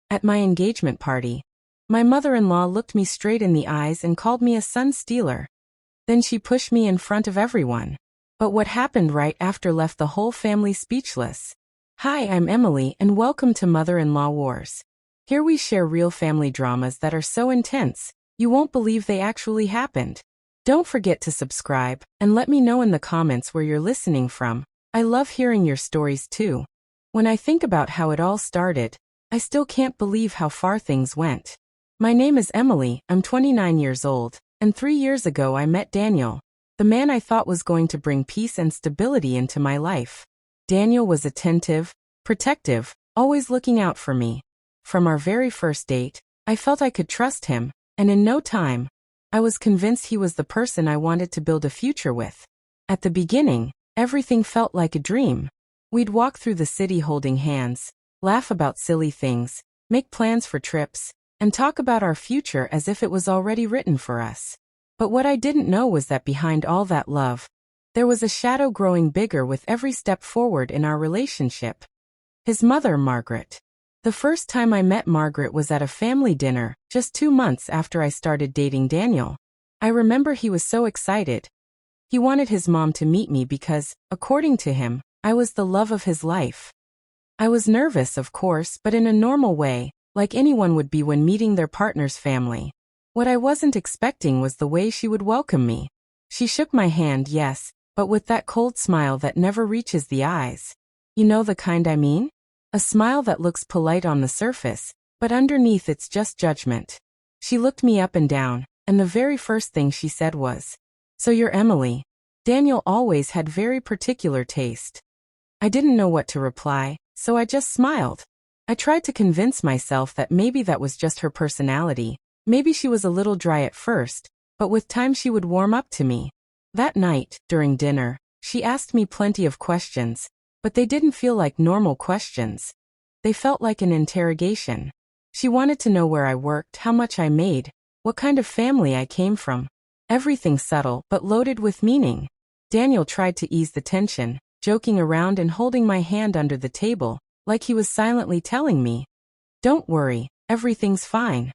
At my engagement party, my mother-in-law looked me straight in the eyes and called me a son stealer. Then she pushed me in front of everyone. But what happened right after left the whole family speechless. Hi, I'm Emily and welcome to Mother-in-Law Wars. Here we share real family dramas that are so intense, you won't believe they actually happened. Don't forget to subscribe, and let me know in the comments where you're listening from. I love hearing your stories too. When I think about how it all started, I still can't believe how far things went. My name is Emily, I'm 29 years old, and 3 years ago I met Daniel, the man I thought was going to bring peace and stability into my life. Daniel was attentive, protective, always looking out for me. From our very first date, I felt I could trust him, and in no time, I was convinced he was the person I wanted to build a future with. At the beginning, everything felt like a dream. We'd walk through the city holding hands, laugh about silly things, make plans for trips, and talk about our future as if it was already written for us. But what I didn't know was that behind all that love, there was a shadow growing bigger with every step forward in our relationship. His mother, Margaret. The first time I met Margaret was at a family dinner, just 2 months after I started dating Daniel. I remember he was so excited. He wanted his mom to meet me because, according to him, I was the love of his life. I was nervous, of course, but in a normal way, like anyone would be when meeting their partner's family. What I wasn't expecting was the way she would welcome me. She shook my hand, yes, but with that cold smile that never reaches the eyes. You know the kind I mean? A smile that looks polite on the surface, but underneath it's just judgment. She looked me up and down, and the very first thing she said was, "So you're Emily." Daniel always had very particular taste. I didn't know what to reply, so I just smiled. I tried to convince myself that maybe that was just her personality. Maybe she was a little dry at first, but with time she would warm up to me. That night, during dinner, she asked me plenty of questions, but they didn't feel like normal questions. They felt like an interrogation. She wanted to know where I worked, how much I made, what kind of family I came from. Everything subtle but loaded with meaning. Daniel tried to ease the tension, joking around and holding my hand under the table, like he was silently telling me, "Don't worry, everything's fine."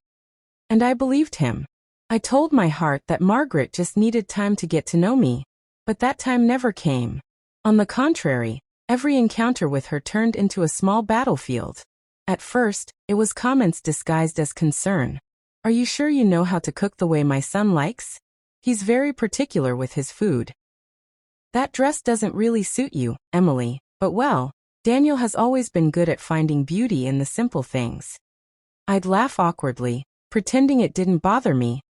And I believed him. I told my heart that Margaret just needed time to get to know me, but that time never came. On the contrary, every encounter with her turned into a small battlefield. At first, it was comments disguised as concern. "Are you sure you know how to cook the way my son likes? He's very particular with his food. That dress doesn't really suit you, Emily." But well, Daniel has always been good at finding beauty in the simple things. I'd laugh awkwardly, pretending it didn't bother me,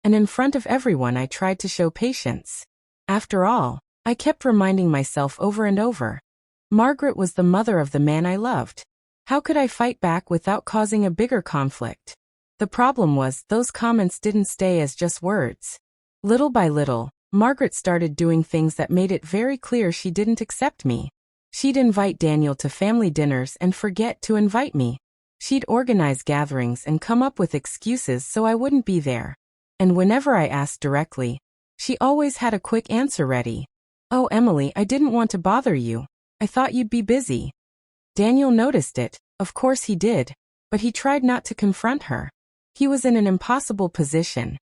and in front of everyone I tried to show patience. After all, I kept reminding myself over and over, Margaret was the mother of the man I loved. How could I fight back without causing a bigger conflict? The problem was, those comments didn't stay as just words. Little by little, Margaret started doing things that made it very clear she didn't accept me. She'd invite Daniel to family dinners and forget to invite me. She'd organize gatherings and come up with excuses so I wouldn't be there. And whenever I asked directly, she always had a quick answer ready. "Oh, Emily, I didn't want to bother you. I thought you'd be busy." Daniel noticed it, of course he did, but he tried not to confront her. He was in an impossible position,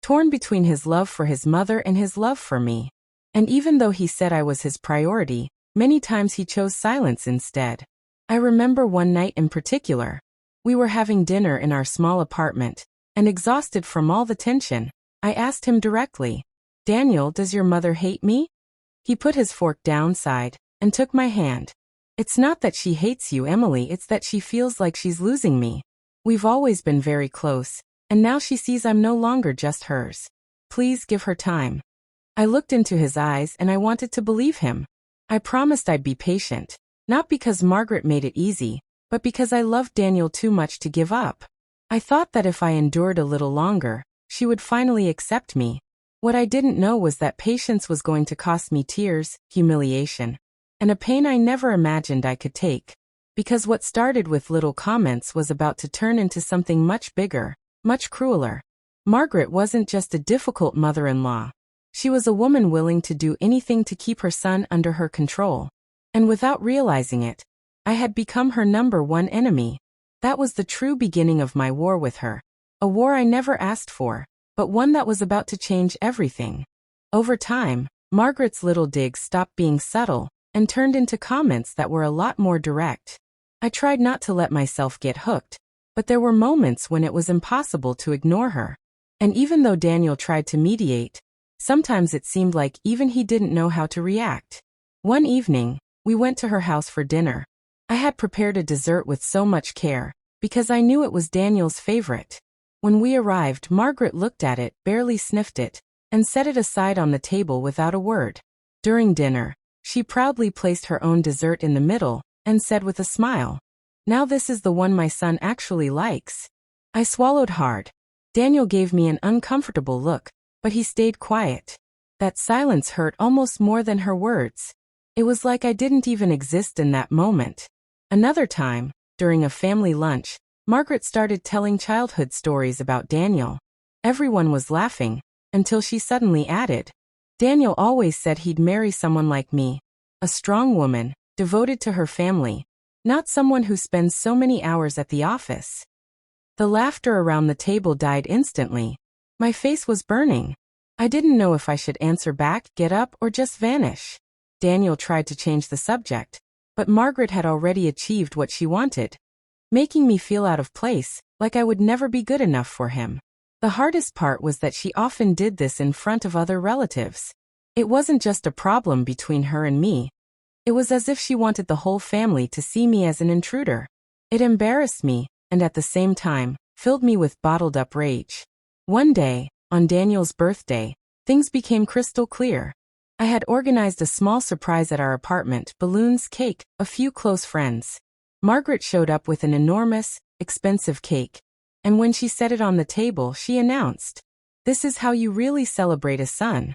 torn between his love for his mother and his love for me. And even though he said I was his priority, many times he chose silence instead. I remember one night in particular. We were having dinner in our small apartment, and exhausted from all the tension, I asked him directly, "Daniel, does your mother hate me?" He put his fork downside and took my hand. "It's not that she hates you, Emily, it's that she feels like she's losing me. We've always been very close, and now she sees I'm no longer just hers. Please give her time." I looked into his eyes and I wanted to believe him. I promised I'd be patient, not because Margaret made it easy, but because I loved Daniel too much to give up. I thought that if I endured a little longer, she would finally accept me. What I didn't know was that patience was going to cost me tears, humiliation, and a pain I never imagined I could take. Because what started with little comments was about to turn into something much bigger, much crueler. Margaret wasn't just a difficult mother-in-law. She was a woman willing to do anything to keep her son under her control. And without realizing it, I had become her #1 enemy. That was the true beginning of my war with her. A war I never asked for, but one that was about to change everything. Over time, Margaret's little digs stopped being subtle and turned into comments that were a lot more direct. I tried not to let myself get hooked, but there were moments when it was impossible to ignore her. And even though Daniel tried to mediate, sometimes it seemed like even he didn't know how to react. One evening, we went to her house for dinner. I had prepared a dessert with so much care, because I knew it was Daniel's favorite. When we arrived, Margaret looked at it, barely sniffed it, and set it aside on the table without a word. During dinner, she proudly placed her own dessert in the middle, and said with a smile, "Now this is the one my son actually likes." I swallowed hard. Daniel gave me an uncomfortable look, but he stayed quiet. That silence hurt almost more than her words. It was like I didn't even exist in that moment. Another time, during a family lunch, Margaret started telling childhood stories about Daniel. Everyone was laughing, until she suddenly added, "Daniel always said he'd marry someone like me, a strong woman, devoted to her family, not someone who spends so many hours at the office." The laughter around the table died instantly. My face was burning. I didn't know if I should answer back, get up, or just vanish. Daniel tried to change the subject, but Margaret had already achieved what she wanted, making me feel out of place, like I would never be good enough for him. The hardest part was that she often did this in front of other relatives. It wasn't just a problem between her and me. It was as if she wanted the whole family to see me as an intruder. It embarrassed me, and at the same time, filled me with bottled-up rage. One day, on Daniel's birthday, things became crystal clear. I had organized a small surprise at our apartment: balloons, cake, a few close friends. Margaret showed up with an enormous, expensive cake, and when she set it on the table, she announced, "This is how you really celebrate a son."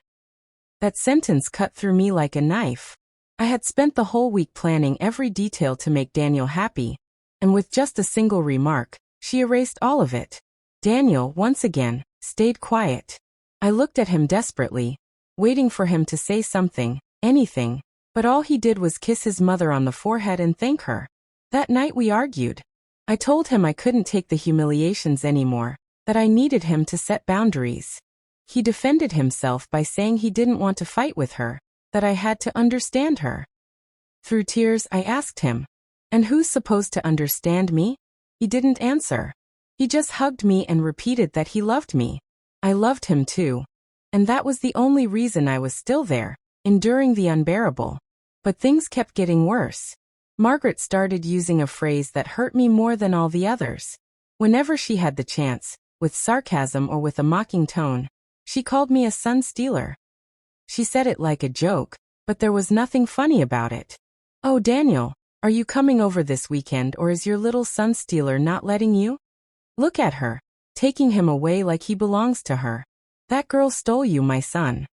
That sentence cut through me like a knife. I had spent the whole week planning every detail to make Daniel happy, and with just a single remark, she erased all of it. Daniel, once again, stayed quiet. I looked at him desperately, waiting for him to say something, anything, but all he did was kiss his mother on the forehead and thank her. That night we argued. I told him I couldn't take the humiliations anymore, that I needed him to set boundaries. He defended himself by saying he didn't want to fight with her, that I had to understand her. Through tears, I asked him, "And who's supposed to understand me?" He didn't answer. He just hugged me and repeated that he loved me. I loved him too. And that was the only reason I was still there, enduring the unbearable. But things kept getting worse. Margaret started using a phrase that hurt me more than all the others. Whenever she had the chance, with sarcasm or with a mocking tone, she called me a son stealer. She said it like a joke, but there was nothing funny about it. "Oh, Daniel, are you coming over this weekend, or is your little son stealer not letting you? Look at her, taking him away like he belongs to her. That girl stole you, my son."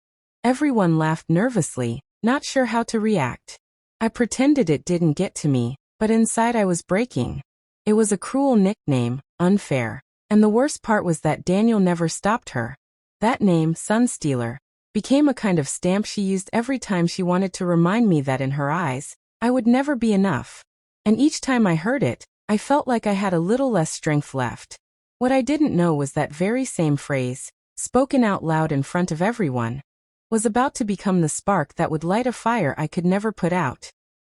Everyone laughed nervously, not sure how to react. I pretended it didn't get to me, but inside I was breaking. It was a cruel nickname, unfair, and the worst part was that Daniel never stopped her. That name, son stealer, became a kind of stamp she used every time she wanted to remind me that in her eyes, I would never be enough. And each time I heard it, I felt like I had a little less strength left. What I didn't know was that very same phrase, spoken out loud in front of everyone, was about to become the spark that would light a fire I could never put out.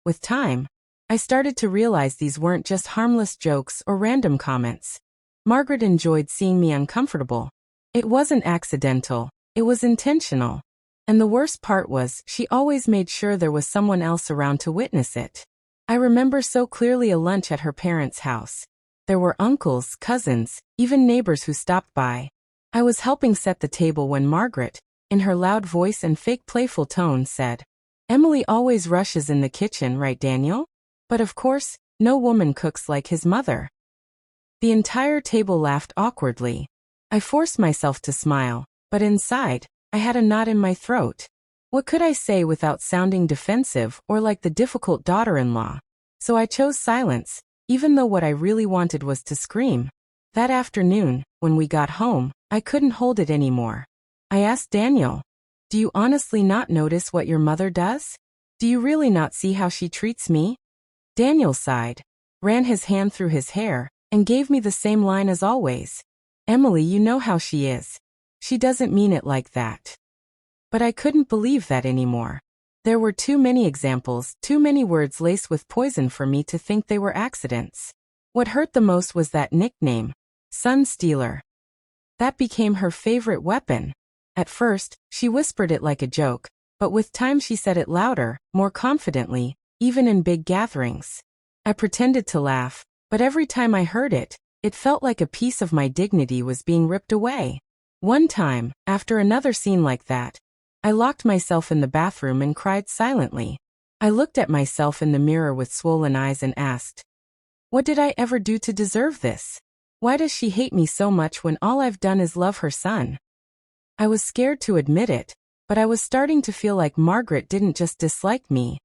With time, I started to realize these weren't just harmless jokes or random comments. Margaret enjoyed seeing me uncomfortable. It wasn't accidental, it was intentional. And the worst part was, she always made sure there was someone else around to witness it. I remember so clearly a lunch at her parents' house. There were uncles, cousins, even neighbors who stopped by. I was helping set the table when Margaret, in her loud voice and fake playful tone, said, "Emily always rushes in the kitchen, right, Daniel? But of course, no woman cooks like his mother." The entire table laughed awkwardly. I forced myself to smile, but inside, I had a knot in my throat. What could I say without sounding defensive or like the difficult daughter-in-law? So I chose silence, even though what I really wanted was to scream. That afternoon, when we got home, I couldn't hold it anymore. I asked Daniel, "Do you honestly not notice what your mother does? Do you really not see how she treats me?" Daniel sighed, ran his hand through his hair, and gave me the same line as always. Emily, you know how she is. She doesn't mean it like that. But I couldn't believe that anymore. There were too many examples, too many words laced with poison for me to think they were accidents. What hurt the most was that nickname, Sun Stealer. That became her favorite weapon. At first, she whispered it like a joke, but with time she said it louder, more confidently, even in big gatherings. I pretended to laugh, but every time I heard it, it felt like a piece of my dignity was being ripped away. One time, after another scene like that, I locked myself in the bathroom and cried silently. I looked at myself in the mirror with swollen eyes and asked, what did I ever do to deserve this? Why does she hate me so much when all I've done is love her son? I was scared to admit it, but I was starting to feel like Margaret didn't just dislike me.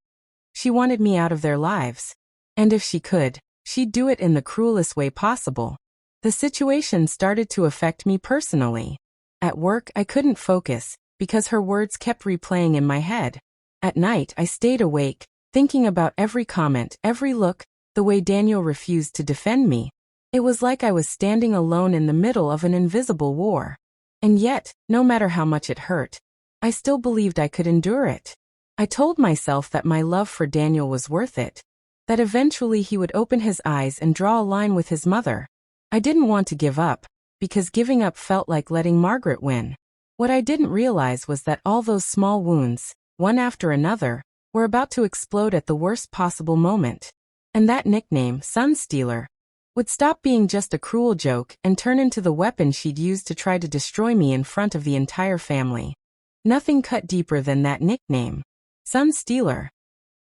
She wanted me out of their lives. And if she could, she'd do it in the cruelest way possible. The situation started to affect me personally. At work, I couldn't focus, because her words kept replaying in my head. At night, I stayed awake, thinking about every comment, every look, the way Daniel refused to defend me. It was like I was standing alone in the middle of an invisible war. And yet, no matter how much it hurt, I still believed I could endure it. I told myself that my love for Daniel was worth it, that eventually he would open his eyes and draw a line with his mother. I didn't want to give up, because giving up felt like letting Margaret win. What I didn't realize was that all those small wounds, one after another, were about to explode at the worst possible moment. And that nickname, Sun Stealer, would stop being just a cruel joke and turn into the weapon she'd use to try to destroy me in front of the entire family. Nothing cut deeper than that nickname, Sun Stealer.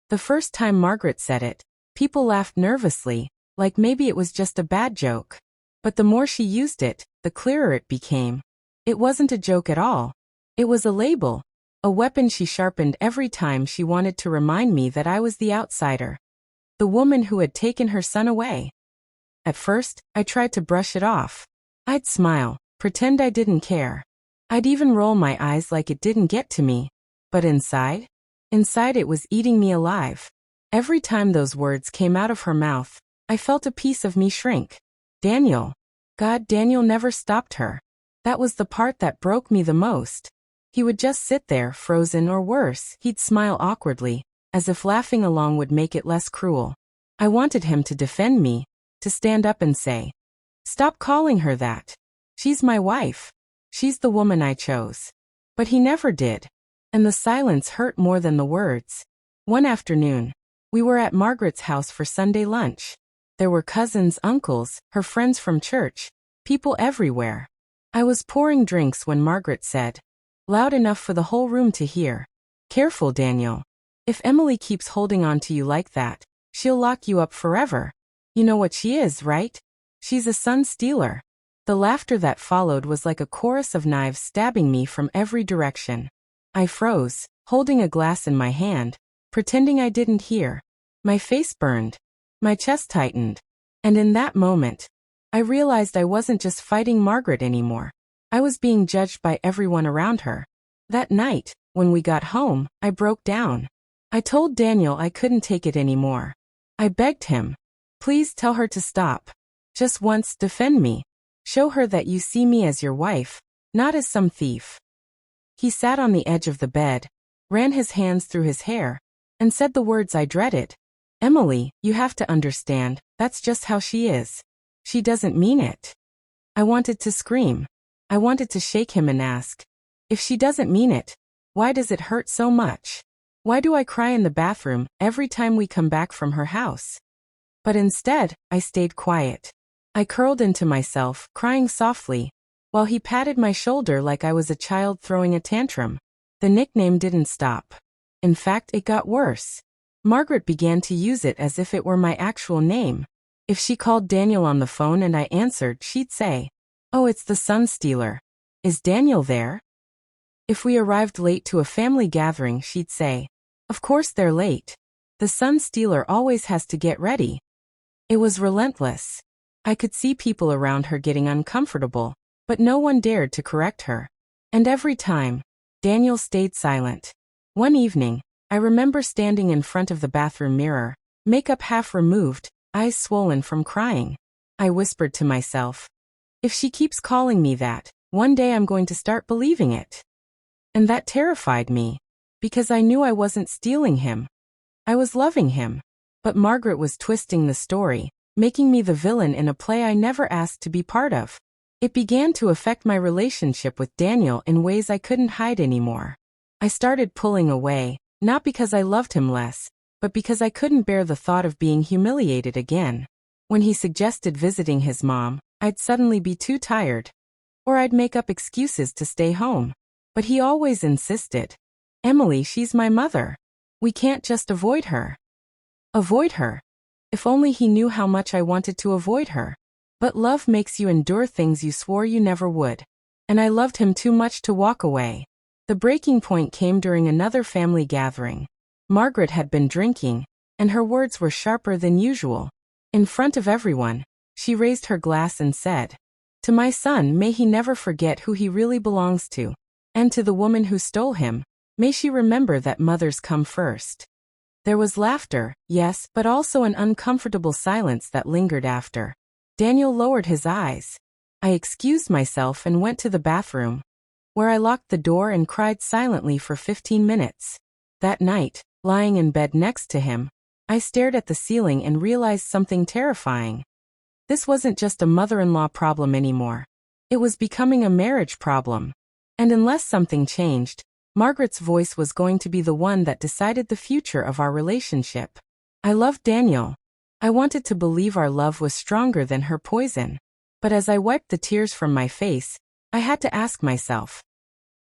The first time Margaret said it, people laughed nervously, like maybe it was just a bad joke. But the more she used it, the clearer it became. It wasn't a joke at all. It was a label, a weapon she sharpened every time she wanted to remind me that I was the outsider, the woman who had taken her son away. At first, I tried to brush it off. I'd smile, pretend I didn't care. I'd even roll my eyes like it didn't get to me. But inside it was eating me alive. Every time those words came out of her mouth, I felt a piece of me shrink. Daniel. God, Daniel never stopped her. That was the part that broke me the most. He would just sit there, frozen, or worse, he'd smile awkwardly, as if laughing along would make it less cruel. I wanted him to defend me, to stand up and say, stop calling her that. She's my wife. She's the woman I chose. But he never did. And the silence hurt more than the words. One afternoon, we were at Margaret's house for Sunday lunch. There were cousins, uncles, her friends from church, people everywhere. I was pouring drinks when Margaret said, loud enough for the whole room to hear, careful, Daniel. If Emily keeps holding on to you like that, she'll lock you up forever. You know what she is, right? She's a Sun Stealer. The laughter that followed was like a chorus of knives stabbing me from every direction. I froze, holding a glass in my hand, pretending I didn't hear. My face burned. My chest tightened. And in that moment, I realized I wasn't just fighting Margaret anymore. I was being judged by everyone around her. That night, when we got home, I broke down. I told Daniel I couldn't take it anymore. I begged him, please tell her to stop. Just once, defend me. Show her that you see me as your wife, not as some thief. He sat on the edge of the bed, ran his hands through his hair, and said the words I dreaded. Emily, you have to understand, that's just how she is. She doesn't mean it. I wanted to scream. I wanted to shake him and ask, if she doesn't mean it, why does it hurt so much? Why do I cry in the bathroom every time we come back from her house? But instead, I stayed quiet. I curled into myself, crying softly, while he patted my shoulder like I was a child throwing a tantrum. The nickname didn't stop. In fact, it got worse. Margaret began to use it as if it were my actual name. If she called Daniel on the phone and I answered, she'd say, oh, it's the Sun Stealer. Is Daniel there? If we arrived late to a family gathering, she'd say, of course they're late. The Sun Stealer always has to get ready. It was relentless. I could see people around her getting uncomfortable, but no one dared to correct her. And every time, Daniel stayed silent. One evening, I remember standing in front of the bathroom mirror, makeup half removed, eyes swollen from crying. I whispered to myself. If she keeps calling me that, one day I'm going to start believing it. And that terrified me. Because I knew I wasn't stealing him. I was loving him. But Margaret was twisting the story, making me the villain in a play I never asked to be part of. It began to affect my relationship with Daniel in ways I couldn't hide anymore. I started pulling away, not because I loved him less, but because I couldn't bear the thought of being humiliated again. When he suggested visiting his mom, I'd suddenly be too tired. Or I'd make up excuses to stay home. But he always insisted. Emily, she's my mother. We can't just avoid her. Avoid her. If only he knew how much I wanted to avoid her. But love makes you endure things you swore you never would. And I loved him too much to walk away. The breaking point came during another family gathering. Margaret had been drinking, and her words were sharper than usual. In front of everyone, she raised her glass and said, "To my son, may he never forget who he really belongs to. And to the woman who stole him, may she remember that mothers come first." There was laughter, yes, but also an uncomfortable silence that lingered after. Daniel lowered his eyes. I excused myself and went to the bathroom, where I locked the door and cried silently for 15 minutes. That night, lying in bed next to him, I stared at the ceiling and realized something terrifying. This wasn't just a mother-in-law problem anymore. It was becoming a marriage problem. And unless something changed, Margaret's voice was going to be the one that decided the future of our relationship. I loved Daniel. I wanted to believe our love was stronger than her poison. But as I wiped the tears from my face, I had to ask myself,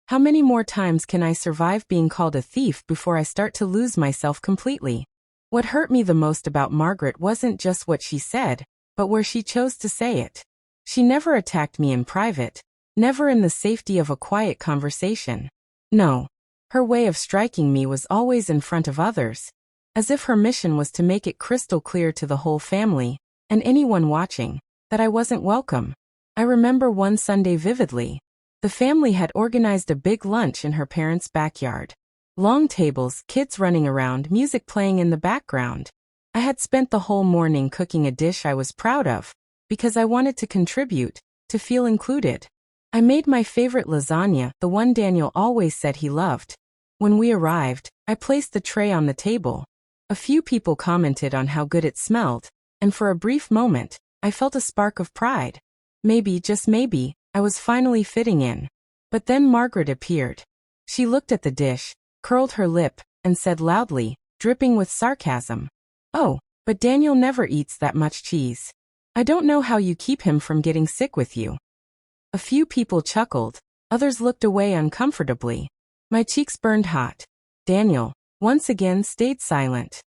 how many more times can I survive being called a thief before I start to lose myself completely? What hurt me the most about Margaret wasn't just what she said, but where she chose to say it. She never attacked me in private, never in the safety of a quiet conversation. No, her way of striking me was always in front of others, as if her mission was to make it crystal clear to the whole family, and anyone watching, that I wasn't welcome. I remember one Sunday vividly. The family had organized a big lunch in her parents' backyard. Long tables, kids running around, music playing in the background. I had spent the whole morning cooking a dish I was proud of, because I wanted to contribute, to feel included. I made my favorite lasagna, the one Daniel always said he loved. When we arrived, I placed the tray on the table. A few people commented on how good it smelled, and for a brief moment, I felt a spark of pride. Maybe, just maybe, I was finally fitting in. But then Margaret appeared. She looked at the dish, curled her lip, and said loudly, dripping with sarcasm, "Oh, but Daniel never eats that much cheese. I don't know how you keep him from getting sick with you." A few people chuckled, others looked away uncomfortably. My cheeks burned hot. Daniel, once again, stayed silent.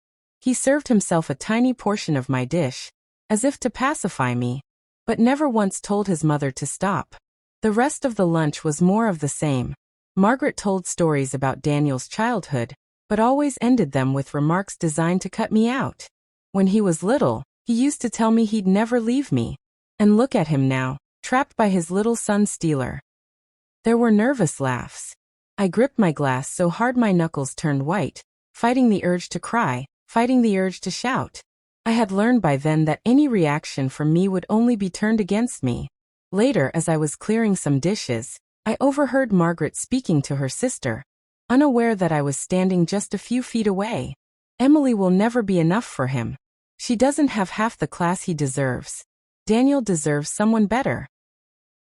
He served himself a tiny portion of my dish, as if to pacify me, but never once told his mother to stop. The rest of the lunch was more of the same. Margaret told stories about Daniel's childhood, but always ended them with remarks designed to cut me out. When he was little, he used to tell me he'd never leave me. And look at him now, trapped by his little son Steeler. There were nervous laughs. I gripped my glass so hard my knuckles turned white, fighting the urge to cry, fighting the urge to shout. I had learned by then that any reaction from me would only be turned against me. Later, as I was clearing some dishes, I overheard Margaret speaking to her sister, unaware that I was standing just a few feet away. "Emily will never be enough for him. She doesn't have half the class he deserves. Daniel deserves someone better."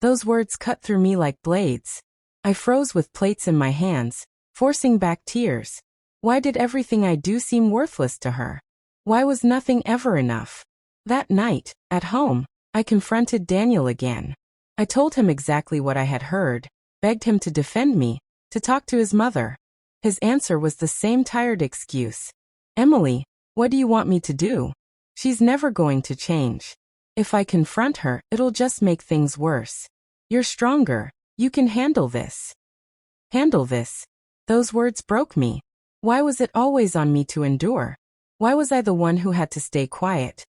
Those words cut through me like blades. I froze with plates in my hands, forcing back tears. Why did everything I do seem worthless to her? Why was nothing ever enough? That night, at home, I confronted Daniel again. I told him exactly what I had heard, begged him to defend me, to talk to his mother. His answer was the same tired excuse. "Emily, what do you want me to do? She's never going to change. If I confront her, it'll just make things worse. You're stronger. You can handle this." Handle this. Those words broke me. Why was it always on me to endure? Why was I the one who had to stay quiet?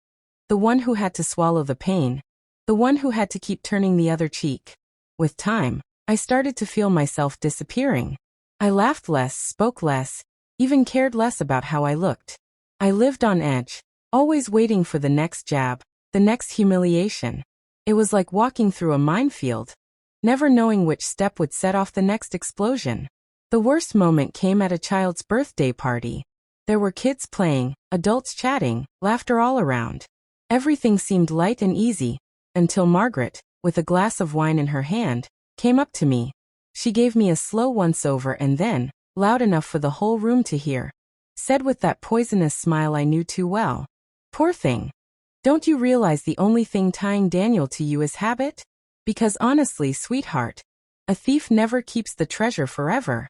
The one who had to swallow the pain? The one who had to keep turning the other cheek? With time, I started to feel myself disappearing. I laughed less, spoke less, even cared less about how I looked. I lived on edge, always waiting for the next jab, the next humiliation. It was like walking through a minefield, never knowing which step would set off the next explosion. The worst moment came at a child's birthday party. There were kids playing, adults chatting, laughter all around. Everything seemed light and easy, until Margaret, with a glass of wine in her hand, came up to me. She gave me a slow once-over and then, loud enough for the whole room to hear, said with that poisonous smile I knew too well, "Poor thing. Don't you realize the only thing tying Daniel to you is habit? Because honestly, sweetheart, a thief never keeps the treasure forever."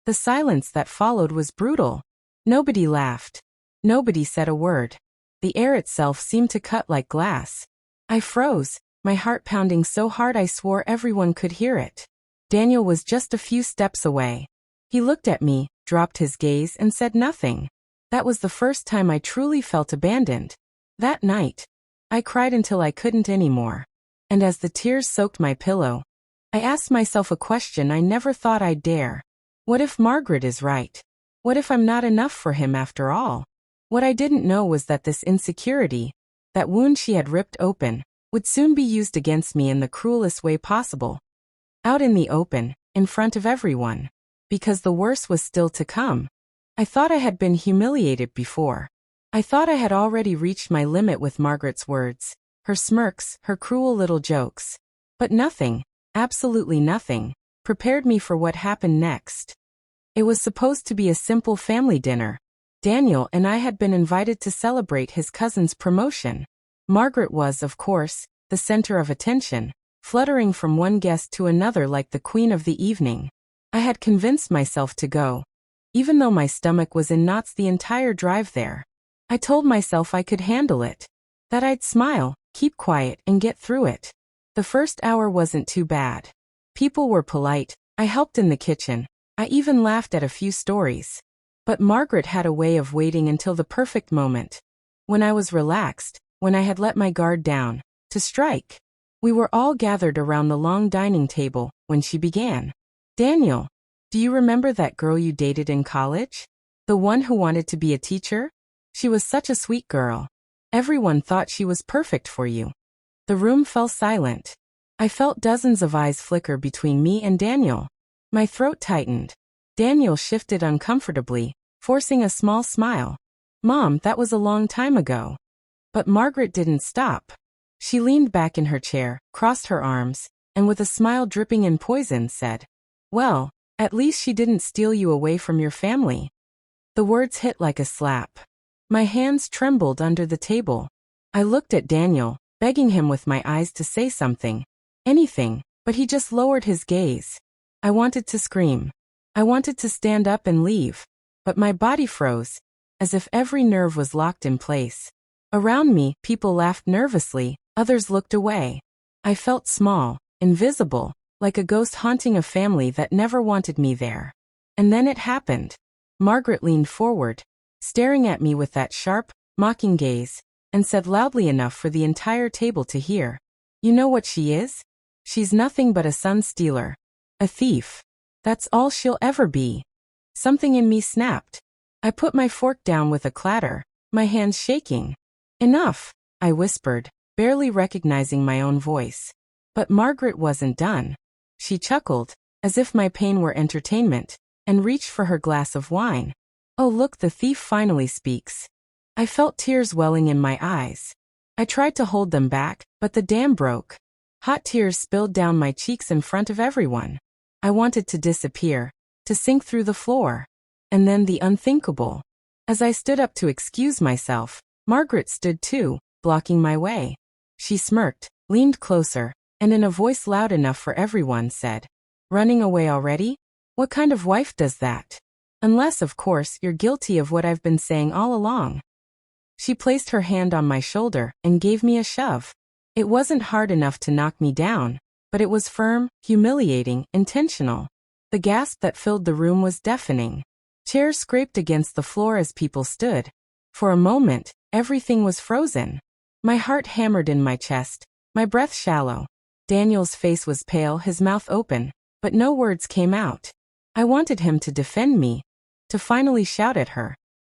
The silence that followed was brutal. Nobody laughed. Nobody said a word. The air itself seemed to cut like glass. I froze, my heart pounding so hard I swore everyone could hear it. Daniel was just a few steps away. He looked at me, dropped his gaze, and said nothing. That was the first time I truly felt abandoned. That night, I cried until I couldn't anymore. And as the tears soaked my pillow, I asked myself a question I never thought I'd dare. What if Margaret is right? What if I'm not enough for him after all? What I didn't know was that this insecurity, that wound she had ripped open, would soon be used against me in the cruelest way possible. Out in the open, in front of everyone. Because the worst was still to come. I thought I had been humiliated before. I thought I had already reached my limit with Margaret's words, her smirks, her cruel little jokes. But nothing, absolutely nothing, prepared me for what happened next. It was supposed to be a simple family dinner. Daniel and I had been invited to celebrate his cousin's promotion. Margaret was, of course, the center of attention, fluttering from one guest to another like the queen of the evening. I had convinced myself to go, even though my stomach was in knots the entire drive there. I told myself I could handle it, that I'd smile, keep quiet, and get through it. The first hour wasn't too bad. People were polite, I helped in the kitchen, I even laughed at a few stories. But Margaret had a way of waiting until the perfect moment. When I was relaxed, when I had let my guard down, to strike. We were all gathered around the long dining table when she began. "Daniel, do you remember that girl you dated in college? The one who wanted to be a teacher? She was such a sweet girl. Everyone thought she was perfect for you." The room fell silent. I felt dozens of eyes flicker between me and Daniel. My throat tightened. Daniel shifted uncomfortably, forcing a small smile. "Mom, that was a long time ago." But Margaret didn't stop. She leaned back in her chair, crossed her arms, and with a smile dripping in poison said, "Well, at least she didn't steal you away from your family." The words hit like a slap. My hands trembled under the table. I looked at Daniel, begging him with my eyes to say something. Anything, but he just lowered his gaze. I wanted to scream. I wanted to stand up and leave. But my body froze, as if every nerve was locked in place. Around me, people laughed nervously, others looked away. I felt small, invisible, like a ghost haunting a family that never wanted me there. And then it happened. Margaret leaned forward, staring at me with that sharp, mocking gaze, and said loudly enough for the entire table to hear, "You know what she is? She's nothing but a son stealer. A thief. That's all she'll ever be." Something in me snapped. I put my fork down with a clatter, my hands shaking. "Enough," I whispered, barely recognizing my own voice. But Margaret wasn't done. She chuckled, as if my pain were entertainment, and reached for her glass of wine. "Oh look, the thief finally speaks." I felt tears welling in my eyes. I tried to hold them back, but the dam broke. Hot tears spilled down my cheeks in front of everyone. I wanted to disappear, to sink through the floor. And then the unthinkable. As I stood up to excuse myself, Margaret stood too, blocking my way. She smirked, leaned closer, and in a voice loud enough for everyone said, "Running away already? What kind of wife does that? Unless, of course, you're guilty of what I've been saying all along." She placed her hand on my shoulder and gave me a shove. It wasn't hard enough to knock me down, but it was firm, humiliating, intentional. The gasp that filled the room was deafening. Chairs scraped against the floor as people stood. For a moment, everything was frozen. My heart hammered in my chest, my breath shallow. Daniel's face was pale, his mouth open, but no words came out. I wanted him to defend me, to finally shout at her,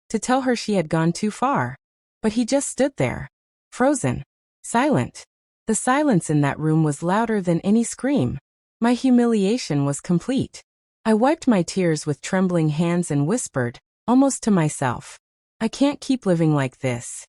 to tell her she had gone too far. But he just stood there, frozen, Silent. The silence in that room was louder than any scream. My humiliation was complete. I wiped my tears with trembling hands and whispered, almost to myself, I can't keep living like this.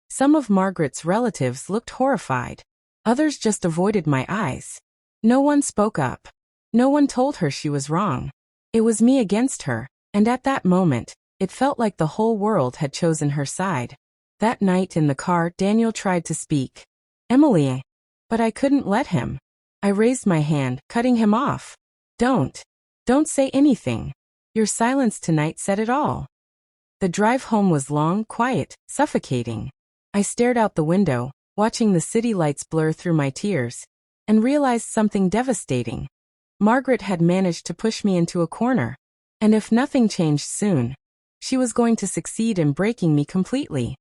Some of Margaret's relatives looked horrified. Others just avoided my eyes. No one spoke up. No one told her she was wrong. It was me against her, and at that moment, it felt like the whole world had chosen her side. That night in the car, Daniel tried to speak. Emily. But I couldn't let him. I raised my hand, cutting him off. Don't say anything. Your silence tonight said it all. The drive home was long, quiet, suffocating. I stared out the window, watching the city lights blur through my tears, and realized something devastating. Margaret had managed to push me into a corner, and if nothing changed soon, she was going to succeed in breaking me completely.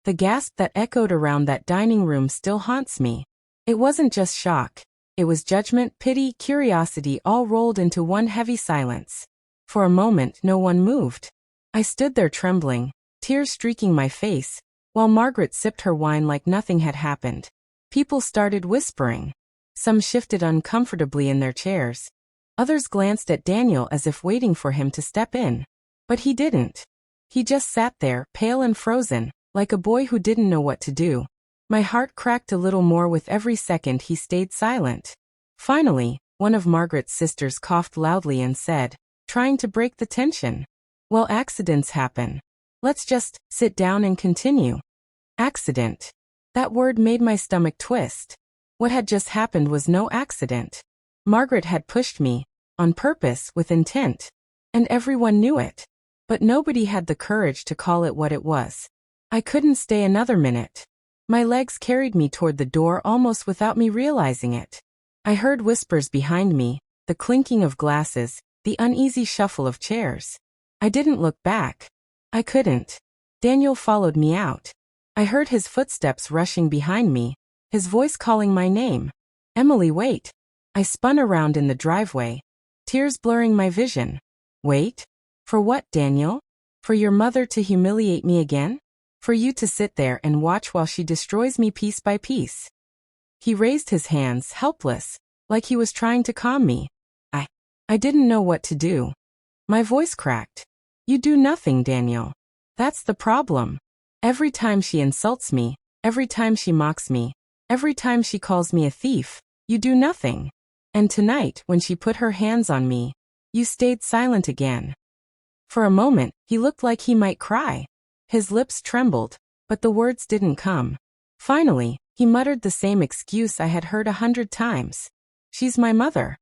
The gasp that echoed around that dining room still haunts me. It wasn't just shock. It was judgment, pity, curiosity all rolled into one heavy silence. For a moment, no one moved. I stood there trembling, tears streaking my face, while Margaret sipped her wine like nothing had happened. People started whispering. Some shifted uncomfortably in their chairs. Others glanced at Daniel as if waiting for him to step in. But he didn't. He just sat there, pale and frozen, like a boy who didn't know what to do. My heart cracked a little more with every second he stayed silent. Finally, one of Margaret's sisters coughed loudly and said, trying to break the tension, well, accidents happen. Let's just sit down and continue. Accident. That word made my stomach twist. What had just happened was no accident. Margaret had pushed me, on purpose, with intent. And everyone knew it. But nobody had the courage to call it what it was. I couldn't stay another minute. My legs carried me toward the door almost without me realizing it. I heard whispers behind me, the clinking of glasses, the uneasy shuffle of chairs. I didn't look back. I couldn't. Daniel followed me out. I heard his footsteps rushing behind me, his voice calling my name. Emily, wait. I spun around in the driveway, tears blurring my vision. Wait? For what, Daniel? For your mother to humiliate me again? For you to sit there and watch while she destroys me piece by piece? He raised his hands, helpless, like he was trying to calm me. I didn't know what to do. My voice cracked. You do nothing, Daniel. That's the problem. Every time she insults me, every time she mocks me, every time she calls me a thief, you do nothing. And tonight, when she put her hands on me, you stayed silent again. For a moment, he looked like he might cry. His lips trembled, but the words didn't come. Finally, he muttered the same excuse I had heard 100 times. She's my mother.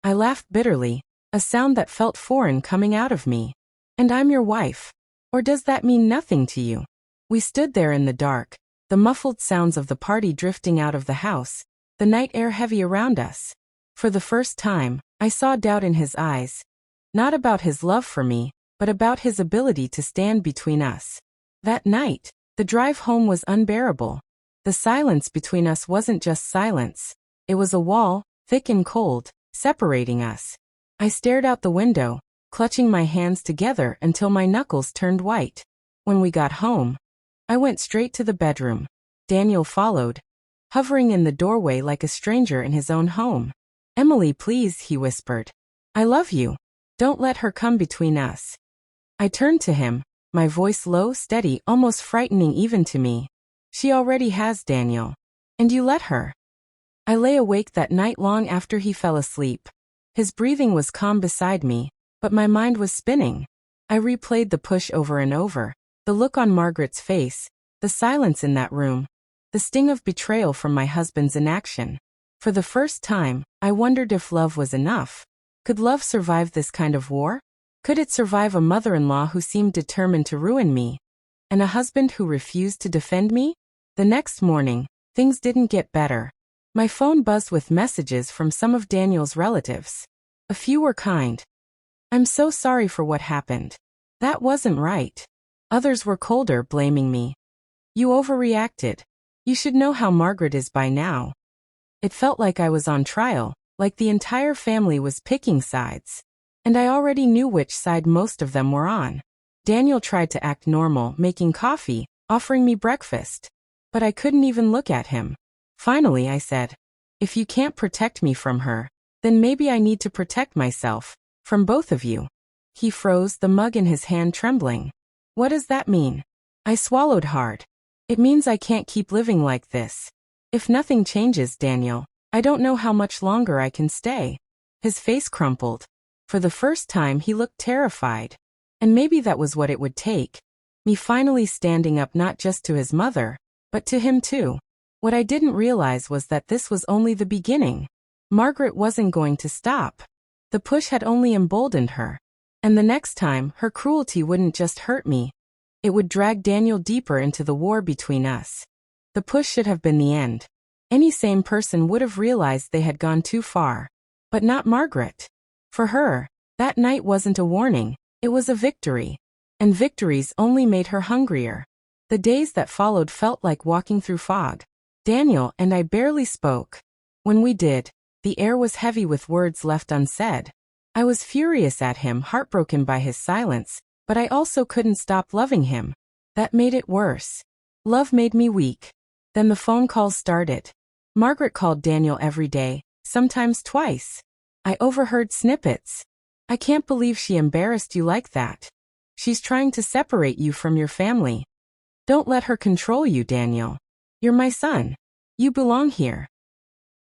I laughed bitterly, a sound that felt foreign coming out of me. And I'm your wife. Or does that mean nothing to you? We stood there in the dark, the muffled sounds of the party drifting out of the house, the night air heavy around us. For the first time, I saw doubt in his eyes. Not about his love for me, but about his ability to stand between us. That night, the drive home was unbearable. The silence between us wasn't just silence. It was a wall, thick and cold, separating us. I stared out the window, clutching my hands together until my knuckles turned white. When we got home, I went straight to the bedroom. Daniel followed, hovering in the doorway like a stranger in his own home. Emily, please, he whispered. I love you. Don't let her come between us. I turned to him, my voice low, steady, almost frightening even to me. She already has, Daniel. And you let her. I lay awake that night long after he fell asleep. His breathing was calm beside me, but my mind was spinning. I replayed the push over and over, the look on Margaret's face, the silence in that room, the sting of betrayal from my husband's inaction. For the first time, I wondered if love was enough. Could love survive this kind of war? Could it survive a mother-in-law who seemed determined to ruin me? And a husband who refused to defend me? The next morning, things didn't get better. My phone buzzed with messages from some of Daniel's relatives. A few were kind. I'm so sorry for what happened. That wasn't right. Others were colder, blaming me. You overreacted. You should know how Margaret is by now. It felt like I was on trial, like the entire family was picking sides. And I already knew which side most of them were on. Daniel tried to act normal, making coffee, offering me breakfast. But I couldn't even look at him. Finally, I said, if you can't protect me from her, then maybe I need to protect myself, from both of you. He froze, the mug in his hand trembling. What does that mean? I swallowed hard. It means I can't keep living like this. If nothing changes, Daniel, I don't know how much longer I can stay. His face crumpled. For the first time, he looked terrified. And maybe that was what it would take. Me finally standing up, not just to his mother, but to him too. What I didn't realize was that this was only the beginning. Margaret wasn't going to stop. The push had only emboldened her. And the next time, her cruelty wouldn't just hurt me. It would drag Daniel deeper into the war between us. The push should have been the end. Any sane person would have realized they had gone too far. But not Margaret. For her, that night wasn't a warning, it was a victory. And victories only made her hungrier. The days that followed felt like walking through fog. Daniel and I barely spoke. When we did, the air was heavy with words left unsaid. I was furious at him, heartbroken by his silence, but I also couldn't stop loving him. That made it worse. Love made me weak. Then the phone calls started. Margaret called Daniel every day, sometimes twice. I overheard snippets. I can't believe she embarrassed you like that. She's trying to separate you from your family. Don't let her control you, Daniel. You're my son. You belong here.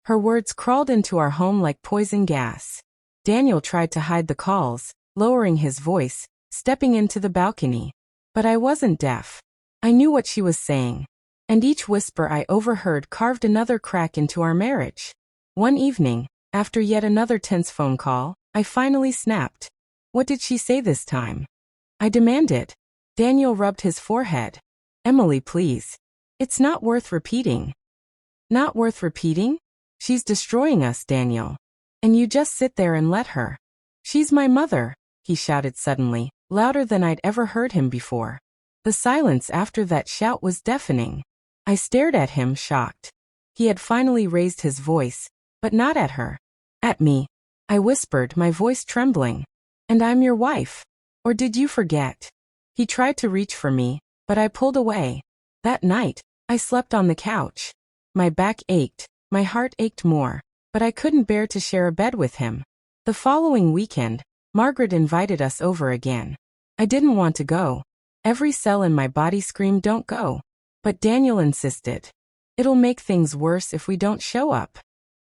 Her words crawled into our home like poison gas. Daniel tried to hide the calls, lowering his voice, stepping into the balcony. But I wasn't deaf. I knew what she was saying. And each whisper I overheard carved another crack into our marriage. One evening, after yet another tense phone call, I finally snapped. What did she say this time? I demanded. Daniel rubbed his forehead. Emily, please. It's not worth repeating. Not worth repeating? She's destroying us, Daniel. And you just sit there and let her. She's my mother, he shouted suddenly, louder than I'd ever heard him before. The silence after that shout was deafening. I stared at him, shocked. He had finally raised his voice, but not at her. At me. I whispered, my voice trembling. And I'm your wife. Or did you forget? He tried to reach for me, but I pulled away. That night, I slept on the couch. My back ached, my heart ached more, but I couldn't bear to share a bed with him. The following weekend, Margaret invited us over again. I didn't want to go. Every cell in my body screamed, don't go. But Daniel insisted. It'll make things worse if we don't show up.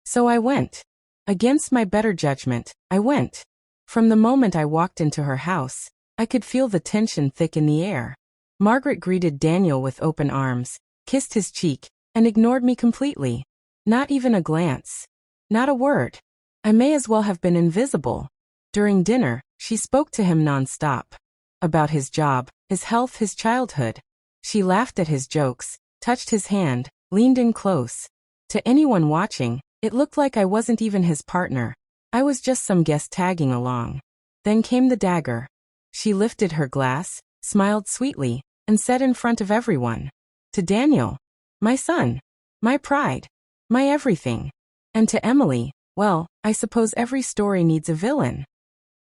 So I went. Against my better judgment, I went. From the moment I walked into her house, I could feel the tension thick in the air. Margaret greeted Daniel with open arms, kissed his cheek, and ignored me completely. Not even a glance. Not a word. I may as well have been invisible. During dinner, she spoke to him non-stop. About his job, his health, his childhood. She laughed at his jokes, touched his hand, leaned in close. To anyone watching, it looked like I wasn't even his partner. I was just some guest tagging along. Then came the dagger. She lifted her glass, smiled sweetly, and said in front of everyone. To Daniel, my son, my pride, my everything. And to Emily, well, I suppose every story needs a villain.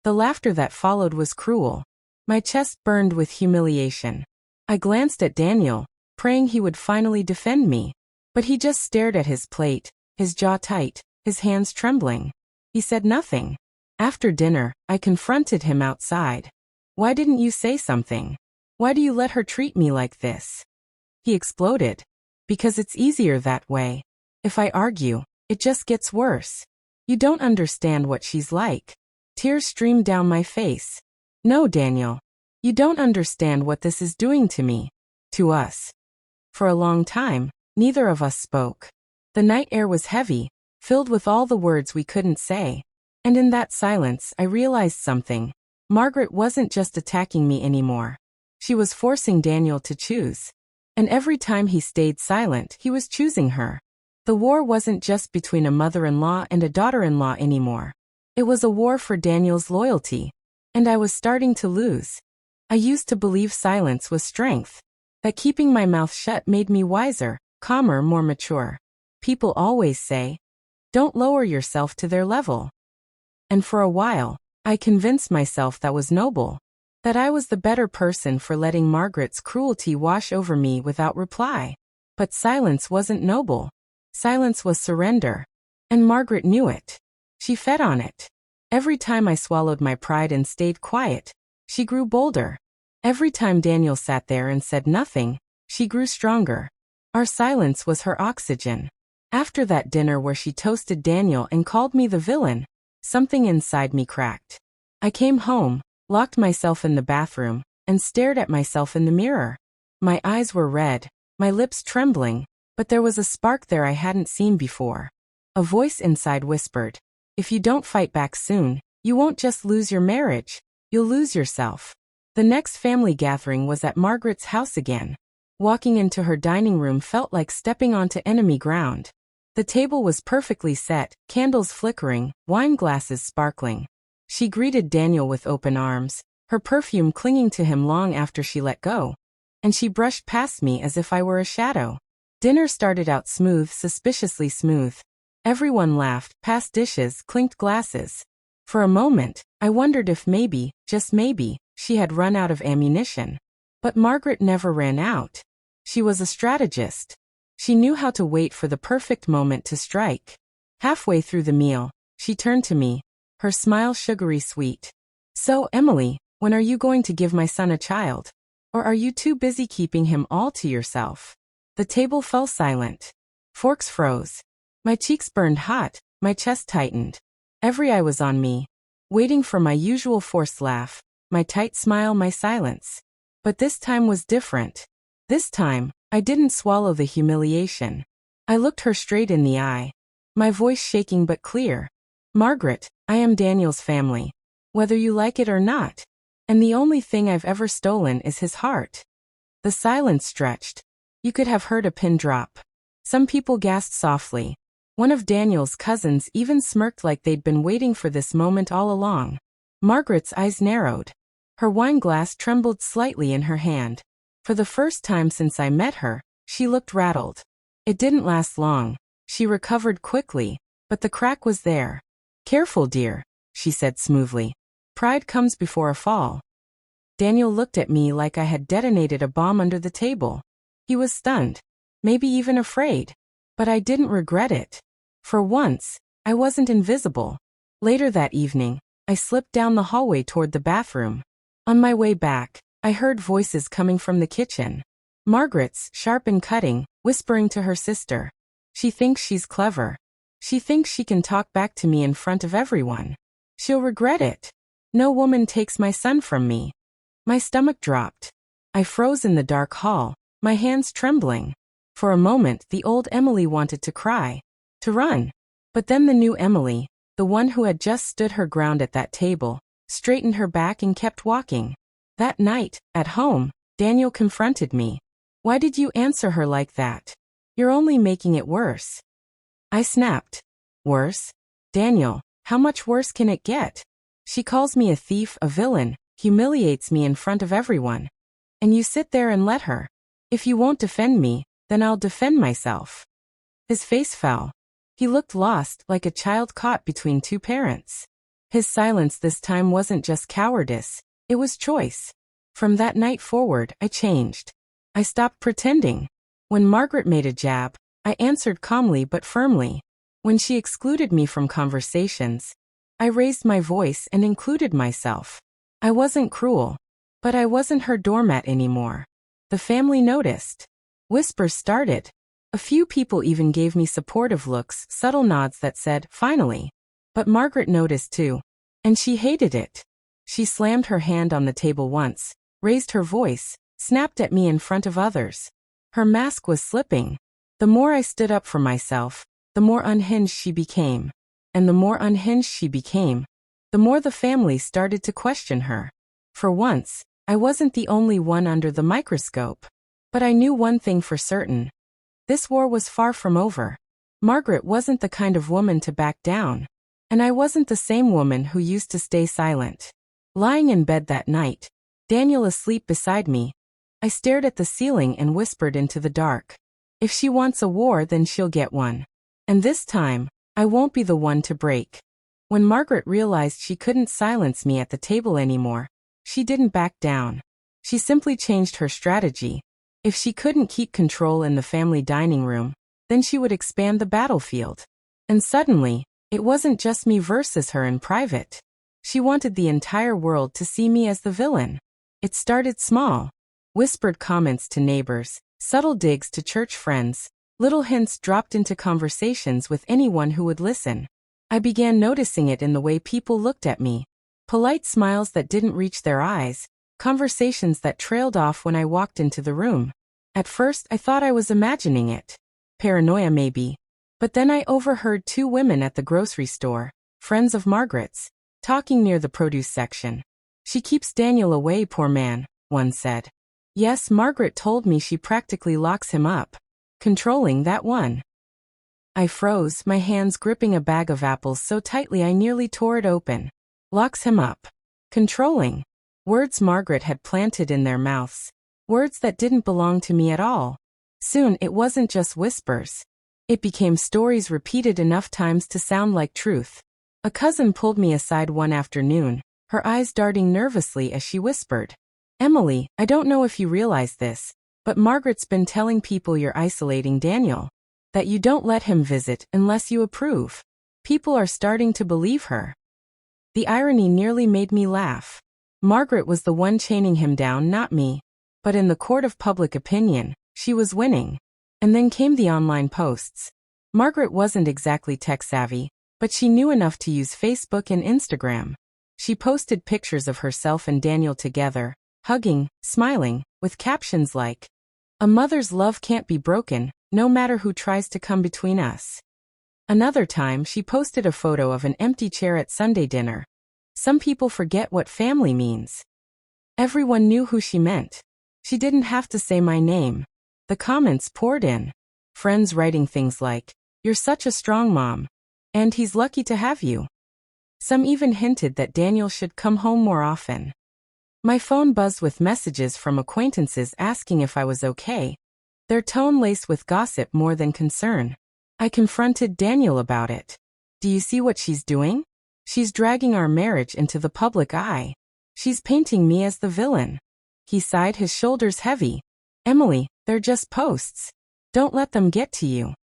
The laughter that followed was cruel. My chest burned with humiliation. I glanced at Daniel, praying he would finally defend me. But he just stared at his plate, his jaw tight, his hands trembling. He said nothing. After dinner, I confronted him outside. Why didn't you say something? Why do you let her treat me like this? He exploded. Because it's easier that way. If I argue, it just gets worse. You don't understand what she's like. Tears streamed down my face. No, Daniel. You don't understand what this is doing to me. To us. For a long time, neither of us spoke. The night air was heavy, filled with all the words we couldn't say. And in that silence, I realized something. Margaret wasn't just attacking me anymore. She was forcing Daniel to choose. And every time he stayed silent, he was choosing her. The war wasn't just between a mother-in-law and a daughter-in-law anymore. It was a war for Daniel's loyalty. And I was starting to lose. I used to believe silence was strength. That keeping my mouth shut made me wiser, calmer, more mature. People always say, don't lower yourself to their level. And for a while, I convinced myself that was noble. That I was the better person for letting Margaret's cruelty wash over me without reply. But silence wasn't noble. Silence was surrender. And Margaret knew it. She fed on it. Every time I swallowed my pride and stayed quiet, she grew bolder. Every time Daniel sat there and said nothing, she grew stronger. Our silence was her oxygen. After that dinner where she toasted Daniel and called me the villain, something inside me cracked. I came home, locked myself in the bathroom, and stared at myself in the mirror. My eyes were red, my lips trembling, but there was a spark there I hadn't seen before. A voice inside whispered, "If you don't fight back soon, you won't just lose your marriage, you'll lose yourself." The next family gathering was at Margaret's house again. Walking into her dining room felt like stepping onto enemy ground. The table was perfectly set, candles flickering, wine glasses sparkling. She greeted Daniel with open arms, her perfume clinging to him long after she let go. And she brushed past me as if I were a shadow. Dinner started out smooth, suspiciously smooth. Everyone laughed, passed dishes, clinked glasses. For a moment, I wondered if maybe, just maybe, she had run out of ammunition. But Margaret never ran out. She was a strategist. She knew how to wait for the perfect moment to strike. Halfway through the meal, she turned to me, her smile sugary sweet. "So, Emily, when are you going to give my son a child? Or are you too busy keeping him all to yourself?" The table fell silent. Forks froze. My cheeks burned hot, my chest tightened. Every eye was on me, waiting for my usual forced laugh, my tight smile, my silence. But this time was different. This time, I didn't swallow the humiliation. I looked her straight in the eye, my voice shaking but clear. "Margaret, I am Daniel's family, whether you like it or not. And the only thing I've ever stolen is his heart." The silence stretched. You could have heard a pin drop. Some people gasped softly. One of Daniel's cousins even smirked like they'd been waiting for this moment all along. Margaret's eyes narrowed. Her wine glass trembled slightly in her hand. For the first time since I met her, she looked rattled. It didn't last long. She recovered quickly, but the crack was there. "Careful, dear," she said smoothly. "Pride comes before a fall." Daniel looked at me like I had detonated a bomb under the table. He was stunned, maybe even afraid. But I didn't regret it. For once, I wasn't invisible. Later that evening, I slipped down the hallway toward the bathroom. On my way back, I heard voices coming from the kitchen. Margaret's, sharp and cutting, whispering to her sister. "She thinks she's clever. She thinks she can talk back to me in front of everyone. She'll regret it. No woman takes my son from me." My stomach dropped. I froze in the dark hall, my hands trembling. For a moment, the old Emily wanted to cry, to run. But then the new Emily, the one who had just stood her ground at that table, straightened her back and kept walking. That night, at home, Daniel confronted me. "Why did you answer her like that? You're only making it worse." I snapped. "Worse? Daniel, how much worse can it get? She calls me a thief, a villain, humiliates me in front of everyone. And you sit there and let her. If you won't defend me, then I'll defend myself." His face fell. He looked lost, like a child caught between two parents. His silence this time wasn't just cowardice, it was choice. From that night forward, I changed. I stopped pretending. When Margaret made a jab, I answered calmly but firmly. When she excluded me from conversations, I raised my voice and included myself. I wasn't cruel, but I wasn't her doormat anymore. The family noticed. Whispers started. A few people even gave me supportive looks, subtle nods that said, "Finally." But Margaret noticed too. And she hated it. She slammed her hand on the table once, raised her voice, snapped at me in front of others. Her mask was slipping. The more I stood up for myself, the more unhinged she became. And the more unhinged she became, the more the family started to question her. For once, I wasn't the only one under the microscope. But I knew one thing for certain. This war was far from over. Margaret wasn't the kind of woman to back down. And I wasn't the same woman who used to stay silent. Lying in bed that night, Daniel asleep beside me, I stared at the ceiling and whispered into the dark. If she wants a war, then she'll get one. And this time, I won't be the one to break. When Margaret realized she couldn't silence me at the table anymore, she didn't back down. She simply changed her strategy. If she couldn't keep control in the family dining room, Then she would expand the battlefield. And suddenly, it wasn't just me versus her in private. She wanted the entire world to see me as the villain. It started small. Whispered comments to neighbors, subtle digs to church friends, little hints dropped into conversations with anyone who would listen. I began noticing it in the way people looked at me. Polite smiles that didn't reach their eyes, conversations that trailed off when I walked into the room. At first, I thought I was imagining it. Paranoia maybe. But then I overheard two women at the grocery store, friends of Margaret's, talking near the produce section. "She keeps Daniel away, poor man," one said. "Yes, Margaret told me she practically locks him up. Controlling, that one." I froze, my hands gripping a bag of apples so tightly I nearly tore it open. Locks him up. Controlling. Words Margaret had planted in their mouths. Words that didn't belong to me at all. Soon it wasn't just whispers. It became stories repeated enough times to sound like truth. A cousin pulled me aside one afternoon, her eyes darting nervously as she whispered, "Emily, I don't know if you realize this, but Margaret's been telling people you're isolating Daniel. That you don't let him visit unless you approve. People are starting to believe her." The irony nearly made me laugh. Margaret was the one chaining him down, not me. But in the court of public opinion, she was winning. And then came the online posts. Margaret wasn't exactly tech-savvy, but she knew enough to use Facebook and Instagram. She posted pictures of herself and Daniel together, hugging, smiling, with captions like, "A mother's love can't be broken, no matter who tries to come between us." Another time, she posted a photo of an empty chair at Sunday dinner. Some people forget what family means. Everyone knew who she meant. She didn't have to say my name. The comments poured in. Friends writing things like, "You're such a strong mom," and "He's lucky to have you." Some even hinted that Daniel should come home more often. My phone buzzed with messages from acquaintances asking if I was okay. Their tone laced with gossip more than concern. I confronted Daniel about it. "Do you see what she's doing? She's dragging our marriage into the public eye. She's painting me as the villain." He sighed, his shoulders heavy. "Emily, they're just posts. Don't let them get to you."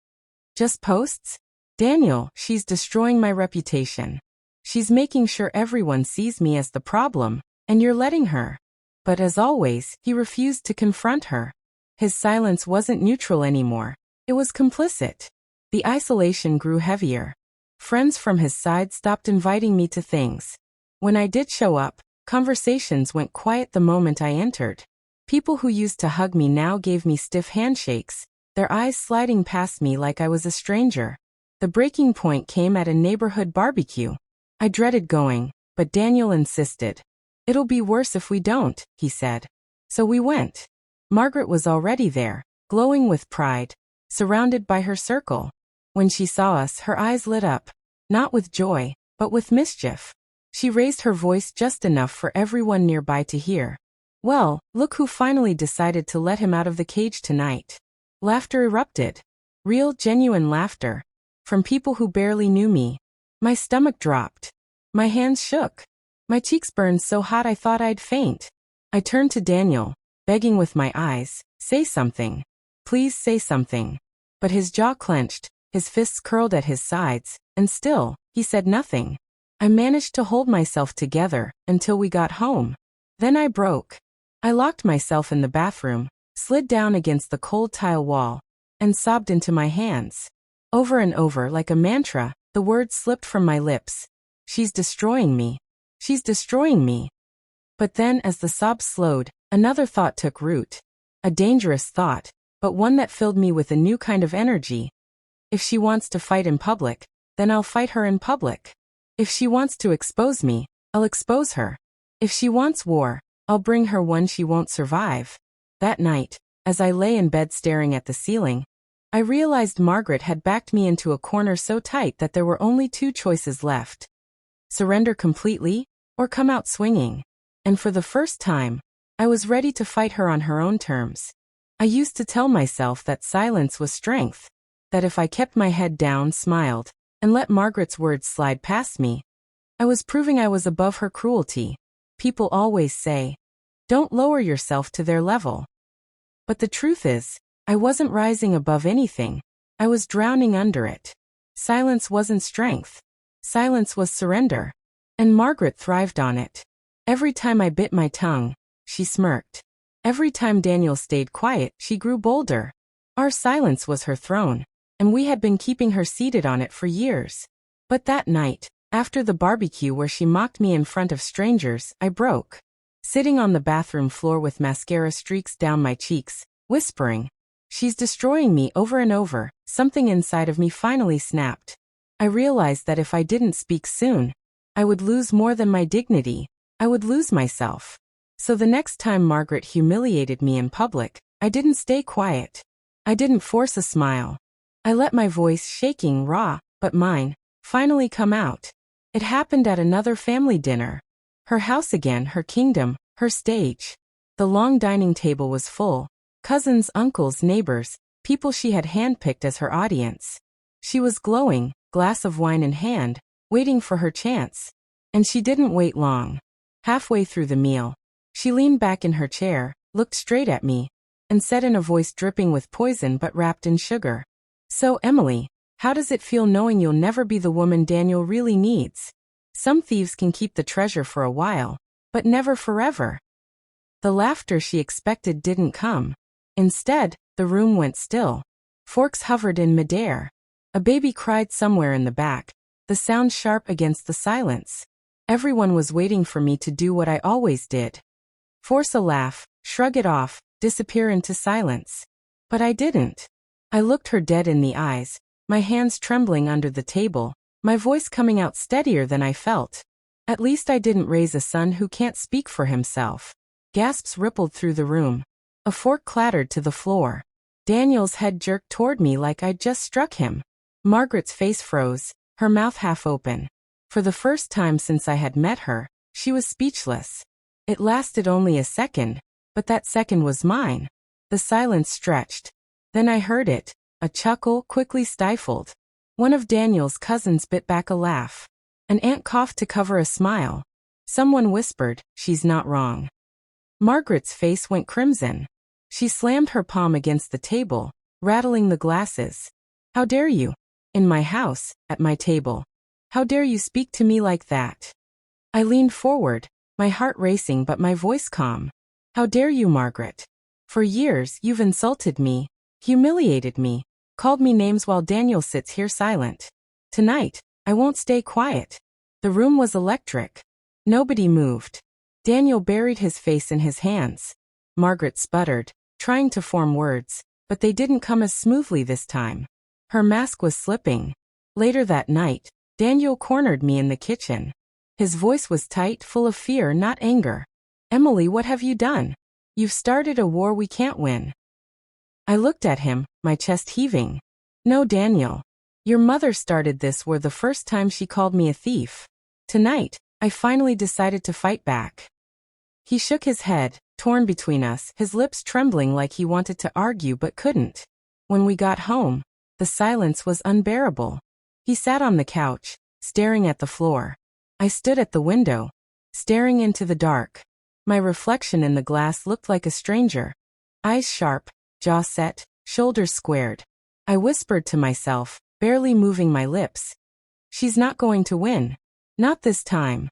"Just posts? Daniel, she's destroying my reputation. She's making sure everyone sees me as the problem, and you're letting her." But as always, he refused to confront her. His silence wasn't neutral anymore. It was complicit. The isolation grew heavier. Friends from his side stopped inviting me to things. When I did show up, conversations went quiet the moment I entered. People who used to hug me now gave me stiff handshakes, their eyes sliding past me like I was a stranger. The breaking point came at a neighborhood barbecue. I dreaded going, but Daniel insisted. "It'll be worse if we don't," he said. So we went. Margaret was already there, glowing with pride, surrounded by her circle. When she saw us, her eyes lit up, not with joy, but with mischief. She raised her voice just enough for everyone nearby to hear. "Well, look who finally decided to let him out of the cage tonight." Laughter erupted. Real, genuine laughter. From people who barely knew me. My stomach dropped. My hands shook. My cheeks burned so hot I thought I'd faint. I turned to Daniel, begging with my eyes, "Say something. Please say something." But his jaw clenched, his fists curled at his sides, and still, he said nothing. I managed to hold myself together until we got home. Then I broke. I locked myself in the bathroom, slid down against the cold tile wall, and sobbed into my hands. Over and over, like a mantra, the words slipped from my lips. "She's destroying me. She's destroying me." But then, as the sobs slowed, another thought took root. A dangerous thought, but one that filled me with a new kind of energy. If she wants to fight in public, then I'll fight her in public. If she wants to expose me, I'll expose her. If she wants war, I'll bring her one she won't survive. That night, as I lay in bed staring at the ceiling, I realized Margaret had backed me into a corner so tight that there were only two choices left. Surrender completely, or come out swinging. And for the first time, I was ready to fight her on her own terms. I used to tell myself that silence was strength, that if I kept my head down, smiled, and let Margaret's words slide past me, I was proving I was above her cruelty. People always say, "Don't lower yourself to their level." But the truth is, I wasn't rising above anything. I was drowning under it. Silence wasn't strength. Silence was surrender. And Margaret thrived on it. Every time I bit my tongue, she smirked. Every time Daniel stayed quiet, she grew bolder. Our silence was her throne, and we had been keeping her seated on it for years. But that night, after the barbecue where she mocked me in front of strangers, I broke. Sitting on the bathroom floor with mascara streaks down my cheeks, whispering, "She's destroying me," over and over, something inside of me finally snapped. I realized that if I didn't speak soon, I would lose more than my dignity. I would lose myself. So the next time Margaret humiliated me in public, I didn't stay quiet. I didn't force a smile. I let my voice, shaking, raw, but mine, finally come out. It happened at another family dinner. Her house again, her kingdom, her stage. The long dining table was full. Cousins, uncles, neighbors, people she had handpicked as her audience. She was glowing, glass of wine in hand, waiting for her chance. And she didn't wait long. Halfway through the meal, she leaned back in her chair, looked straight at me, and said in a voice dripping with poison but wrapped in sugar, "So, Emily, how does it feel knowing you'll never be the woman Daniel really needs? Some thieves can keep the treasure for a while, but never forever." The laughter she expected didn't come. Instead, the room went still. Forks hovered in midair. A baby cried somewhere in the back, the sound sharp against the silence. Everyone was waiting for me to do what I always did. Force a laugh, shrug it off, disappear into silence. But I didn't. I looked her dead in the eyes, my hands trembling under the table, my voice coming out steadier than I felt. "At least I didn't raise a son who can't speak for himself." Gasps rippled through the room. A fork clattered to the floor. Daniel's head jerked toward me like I'd just struck him. Margaret's face froze, her mouth half open. For the first time since I had met her, she was speechless. It lasted only a second, but that second was mine. The silence stretched. Then I heard it, a chuckle quickly stifled. One of Daniel's cousins bit back a laugh. An aunt coughed to cover a smile. Someone whispered, "She's not wrong." Margaret's face went crimson. She slammed her palm against the table, rattling the glasses. "How dare you? In my house, at my table. How dare you speak to me like that?" I leaned forward, my heart racing but my voice calm. "How dare you, Margaret? For years you've insulted me, humiliated me, called me names while Daniel sits here silent. Tonight, I won't stay quiet." The room was electric. Nobody moved. Daniel buried his face in his hands. Margaret sputtered, trying to form words, but they didn't come as smoothly this time. Her mask was slipping. Later that night, Daniel cornered me in the kitchen. His voice was tight, full of fear, not anger. "Emily, what have you done? You've started a war we can't win." I looked at him, my chest heaving. "No, Daniel. Your mother started this war the first time she called me a thief. Tonight, I finally decided to fight back." He shook his head, torn between us, his lips trembling like he wanted to argue but couldn't. When we got home, the silence was unbearable. He sat on the couch, staring at the floor. I stood at the window, staring into the dark. My reflection in the glass looked like a stranger. Eyes sharp, jaw set, shoulders squared. I whispered to myself, barely moving my lips, "She's not going to win. Not this time."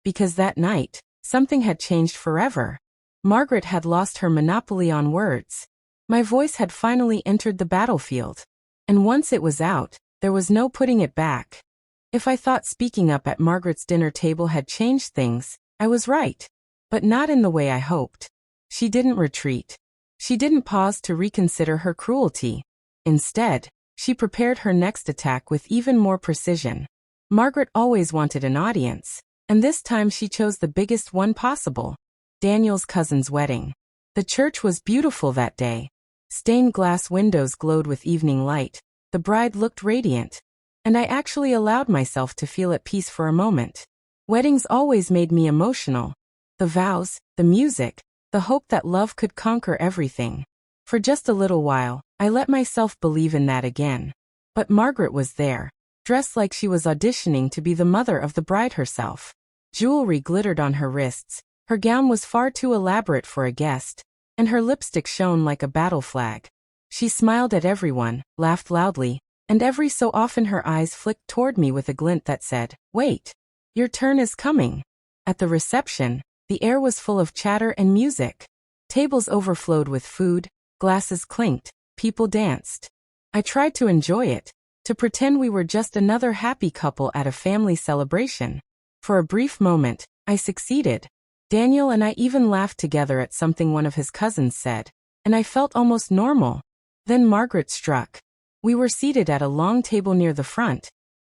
Because that night, something had changed forever. Margaret had lost her monopoly on words. My voice had finally entered the battlefield. And once it was out, there was no putting it back. If I thought speaking up at Margaret's dinner table had changed things, I was right. But not in the way I hoped. She didn't retreat. She didn't pause to reconsider her cruelty. Instead, she prepared her next attack with even more precision. Margaret always wanted an audience, and this time she chose the biggest one possible. Daniel's cousin's wedding. The church was beautiful that day. Stained glass windows glowed with evening light. The bride looked radiant. And I actually allowed myself to feel at peace for a moment. Weddings always made me emotional. The vows, the music, the hope that love could conquer everything. For just a little while, I let myself believe in that again. But Margaret was there, dressed like she was auditioning to be the mother of the bride herself. Jewelry glittered on her wrists, her gown was far too elaborate for a guest, and her lipstick shone like a battle flag. She smiled at everyone, laughed loudly, and every so often her eyes flicked toward me with a glint that said, "Wait. Your turn is coming." At the reception, the air was full of chatter and music. Tables overflowed with food, glasses clinked, people danced. I tried to enjoy it, to pretend we were just another happy couple at a family celebration. For a brief moment, I succeeded. Daniel and I even laughed together at something one of his cousins said, and I felt almost normal. Then Margaret struck. We were seated at a long table near the front,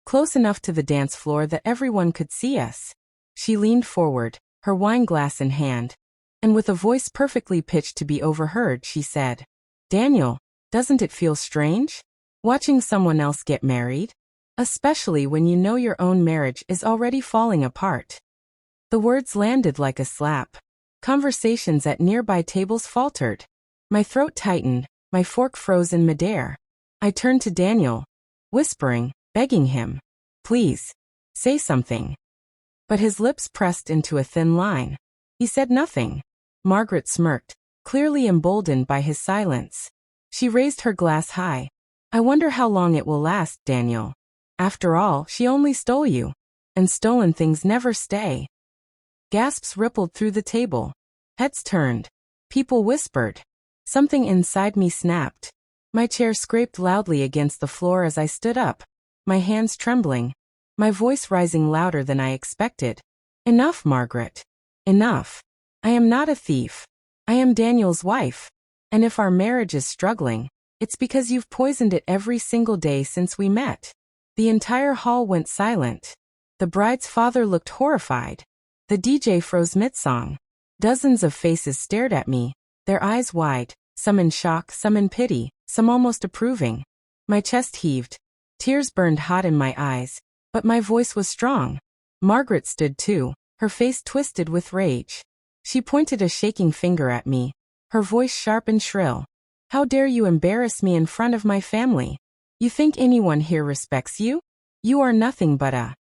close enough to the dance floor that everyone could see us. She leaned forward, her wine glass in hand, and with a voice perfectly pitched to be overheard, she said, "Daniel, doesn't it feel strange? Watching someone else get married? Especially when you know your own marriage is already falling apart." The words landed like a slap. Conversations at nearby tables faltered. My throat tightened, my fork froze in midair. I turned to Daniel, whispering, begging him, "Please, say something." But his lips pressed into a thin line. He said nothing. Margaret smirked, clearly emboldened by his silence. She raised her glass high. "I wonder how long it will last, Daniel. After all, she only stole you. And stolen things never stay." Gasps rippled through the table. Heads turned. People whispered. Something inside me snapped. My chair scraped loudly against the floor as I stood up, my hands trembling, my voice rising louder than I expected. "Enough, Margaret. Enough. I am not a thief. I am Daniel's wife. And if our marriage is struggling, it's because you've poisoned it every single day since we met." The entire hall went silent. The bride's father looked horrified. The DJ froze mid-song. Dozens of faces stared at me, their eyes wide, some in shock, some in pity, some almost approving. My chest heaved. Tears burned hot in my eyes, but my voice was strong. Margaret stood too, her face twisted with rage. She pointed a shaking finger at me, her voice sharp and shrill. "How dare you embarrass me in front of my family? You think anyone here respects you? You are nothing but a..."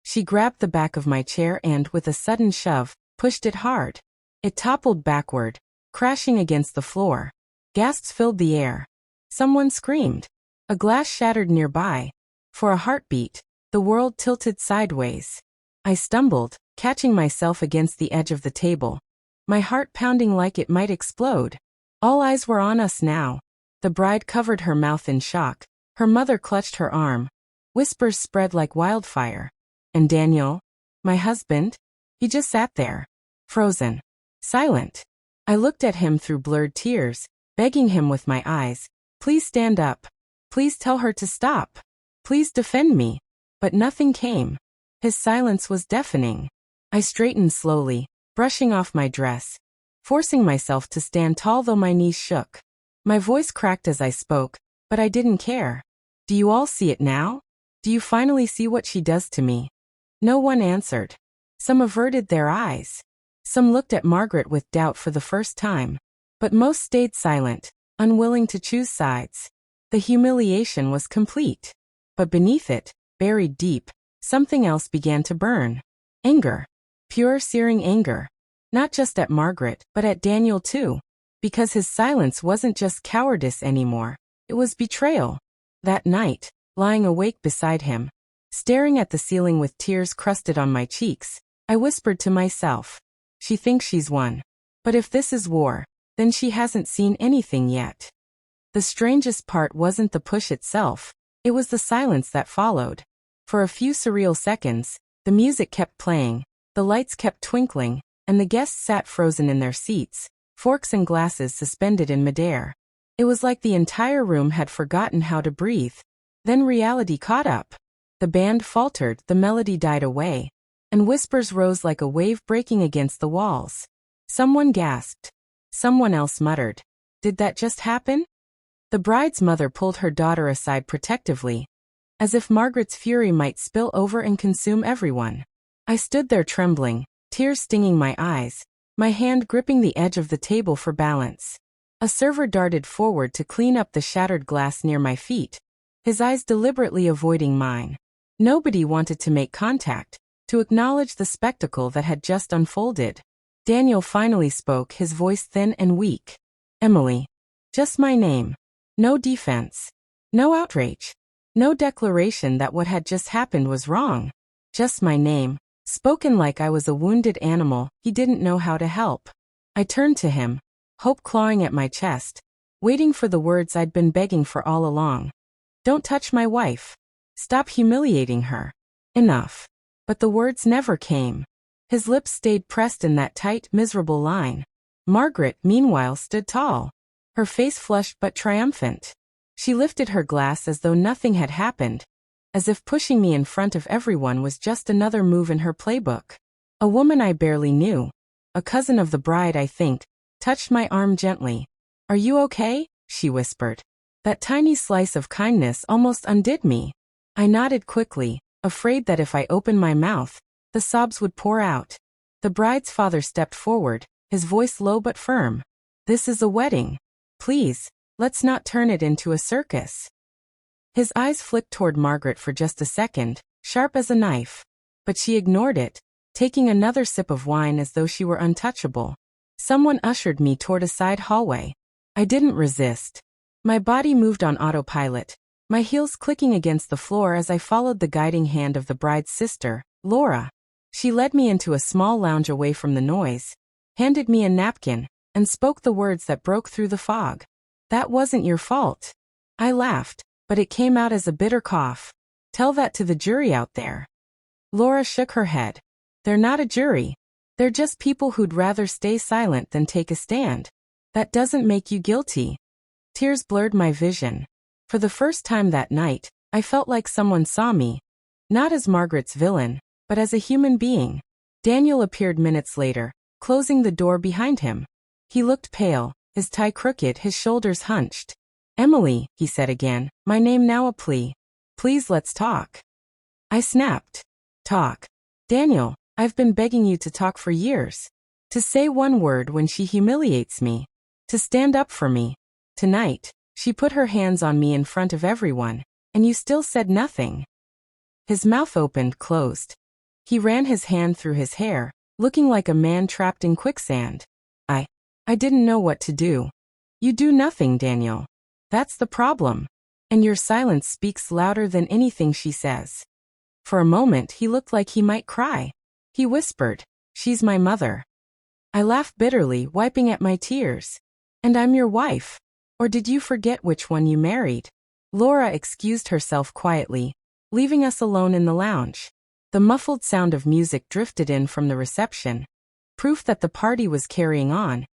She grabbed the back of my chair and, with a sudden shove, pushed it hard. It toppled backward, crashing against the floor. Gasps filled the air. Someone screamed. A glass shattered nearby. For a heartbeat, the world tilted sideways. I stumbled, catching myself against the edge of the table, my heart pounding like it might explode. All eyes were on us now. The bride covered her mouth in shock. Her mother clutched her arm. Whispers spread like wildfire. And Daniel, my husband, he just sat there, frozen, silent. I looked at him through blurred tears, begging him with my eyes, "Please stand up. Please tell her to stop. Please defend me." But nothing came. His silence was deafening. I straightened slowly, brushing off my dress, forcing myself to stand tall though my knees shook. My voice cracked as I spoke, but I didn't care. "Do you all see it now? Do you finally see what she does to me?" No one answered. Some averted their eyes. Some looked at Margaret with doubt for the first time. But most stayed silent, unwilling to choose sides. The humiliation was complete. But beneath it, buried deep, something else began to burn. Anger. Pure searing anger. Not just at Margaret, but at Daniel too. Because his silence wasn't just cowardice anymore. It was betrayal. That night, lying awake beside him, staring at the ceiling with tears crusted on my cheeks, I whispered to myself, "She thinks she's won. But if this is war, then she hasn't seen anything yet." The strangest part wasn't the push itself, it was the silence that followed. For a few surreal seconds, the music kept playing, the lights kept twinkling, and the guests sat frozen in their seats, forks and glasses suspended in midair. It was like the entire room had forgotten how to breathe. Then reality caught up. The band faltered, the melody died away, and whispers rose like a wave breaking against the walls. Someone gasped. Someone else muttered, "Did that just happen?" The bride's mother pulled her daughter aside protectively, as if Margaret's fury might spill over and consume everyone. I stood there trembling, tears stinging my eyes, my hand gripping the edge of the table for balance. A server darted forward to clean up the shattered glass near my feet, his eyes deliberately avoiding mine. Nobody wanted to make contact, to acknowledge the spectacle that had just unfolded. Daniel finally spoke, his voice thin and weak. "Emily. Just my name. No defense. No outrage. No declaration that what had just happened was wrong. Just my name, spoken like I was a wounded animal he didn't know how to help. I turned to him, hope clawing at my chest, waiting for the words I'd been begging for all along. Don't touch my wife. Stop humiliating her. Enough. But the words never came. His lips stayed pressed in that tight, miserable line. Margaret, meanwhile, stood tall. Her face flushed but triumphant. She lifted her glass as though nothing had happened, as if pushing me in front of everyone was just another move in her playbook. A woman I barely knew, a cousin of the bride I think, touched my arm gently. Are you okay? She whispered. That tiny slice of kindness almost undid me. I nodded quickly, afraid that if I opened my mouth, the sobs would pour out. The bride's father stepped forward, his voice low but firm. This is a wedding. Please, let's not turn it into a circus. His eyes flicked toward Margaret for just a second, sharp as a knife. But she ignored it, taking another sip of wine as though she were untouchable. Someone ushered me toward a side hallway. I didn't resist. My body moved on autopilot, my heels clicking against the floor as I followed the guiding hand of the bride's sister, Laura. She led me into a small lounge away from the noise, handed me a napkin, and spoke the words that broke through the fog. That wasn't your fault. I laughed, but it came out as a bitter cough. Tell that to the jury out there. Laura shook her head. They're not a jury. They're just people who'd rather stay silent than take a stand. That doesn't make you guilty. Tears blurred my vision. For the first time that night, I felt like someone saw me. Not as Margaret's villain, but as a human being. Daniel appeared minutes later, closing the door behind him. He looked pale, his tie crooked, his shoulders hunched. Emily, he said again, my name now a plea. Please let's talk. I snapped. Talk. Daniel, I've been begging you to talk for years. To say one word when she humiliates me. To stand up for me. Tonight, she put her hands on me in front of everyone, and you still said nothing. His mouth opened, closed. He ran his hand through his hair, looking like a man trapped in quicksand. I didn't know what to do. You do nothing, Daniel. That's the problem. And your silence speaks louder than anything she says. For a moment he looked like he might cry. He whispered, she's my mother. I laughed bitterly, wiping at my tears. And I'm your wife. Or did you forget which one you married? Laura excused herself quietly, leaving us alone in the lounge. The muffled sound of music drifted in from the reception, proof that the party was carrying on,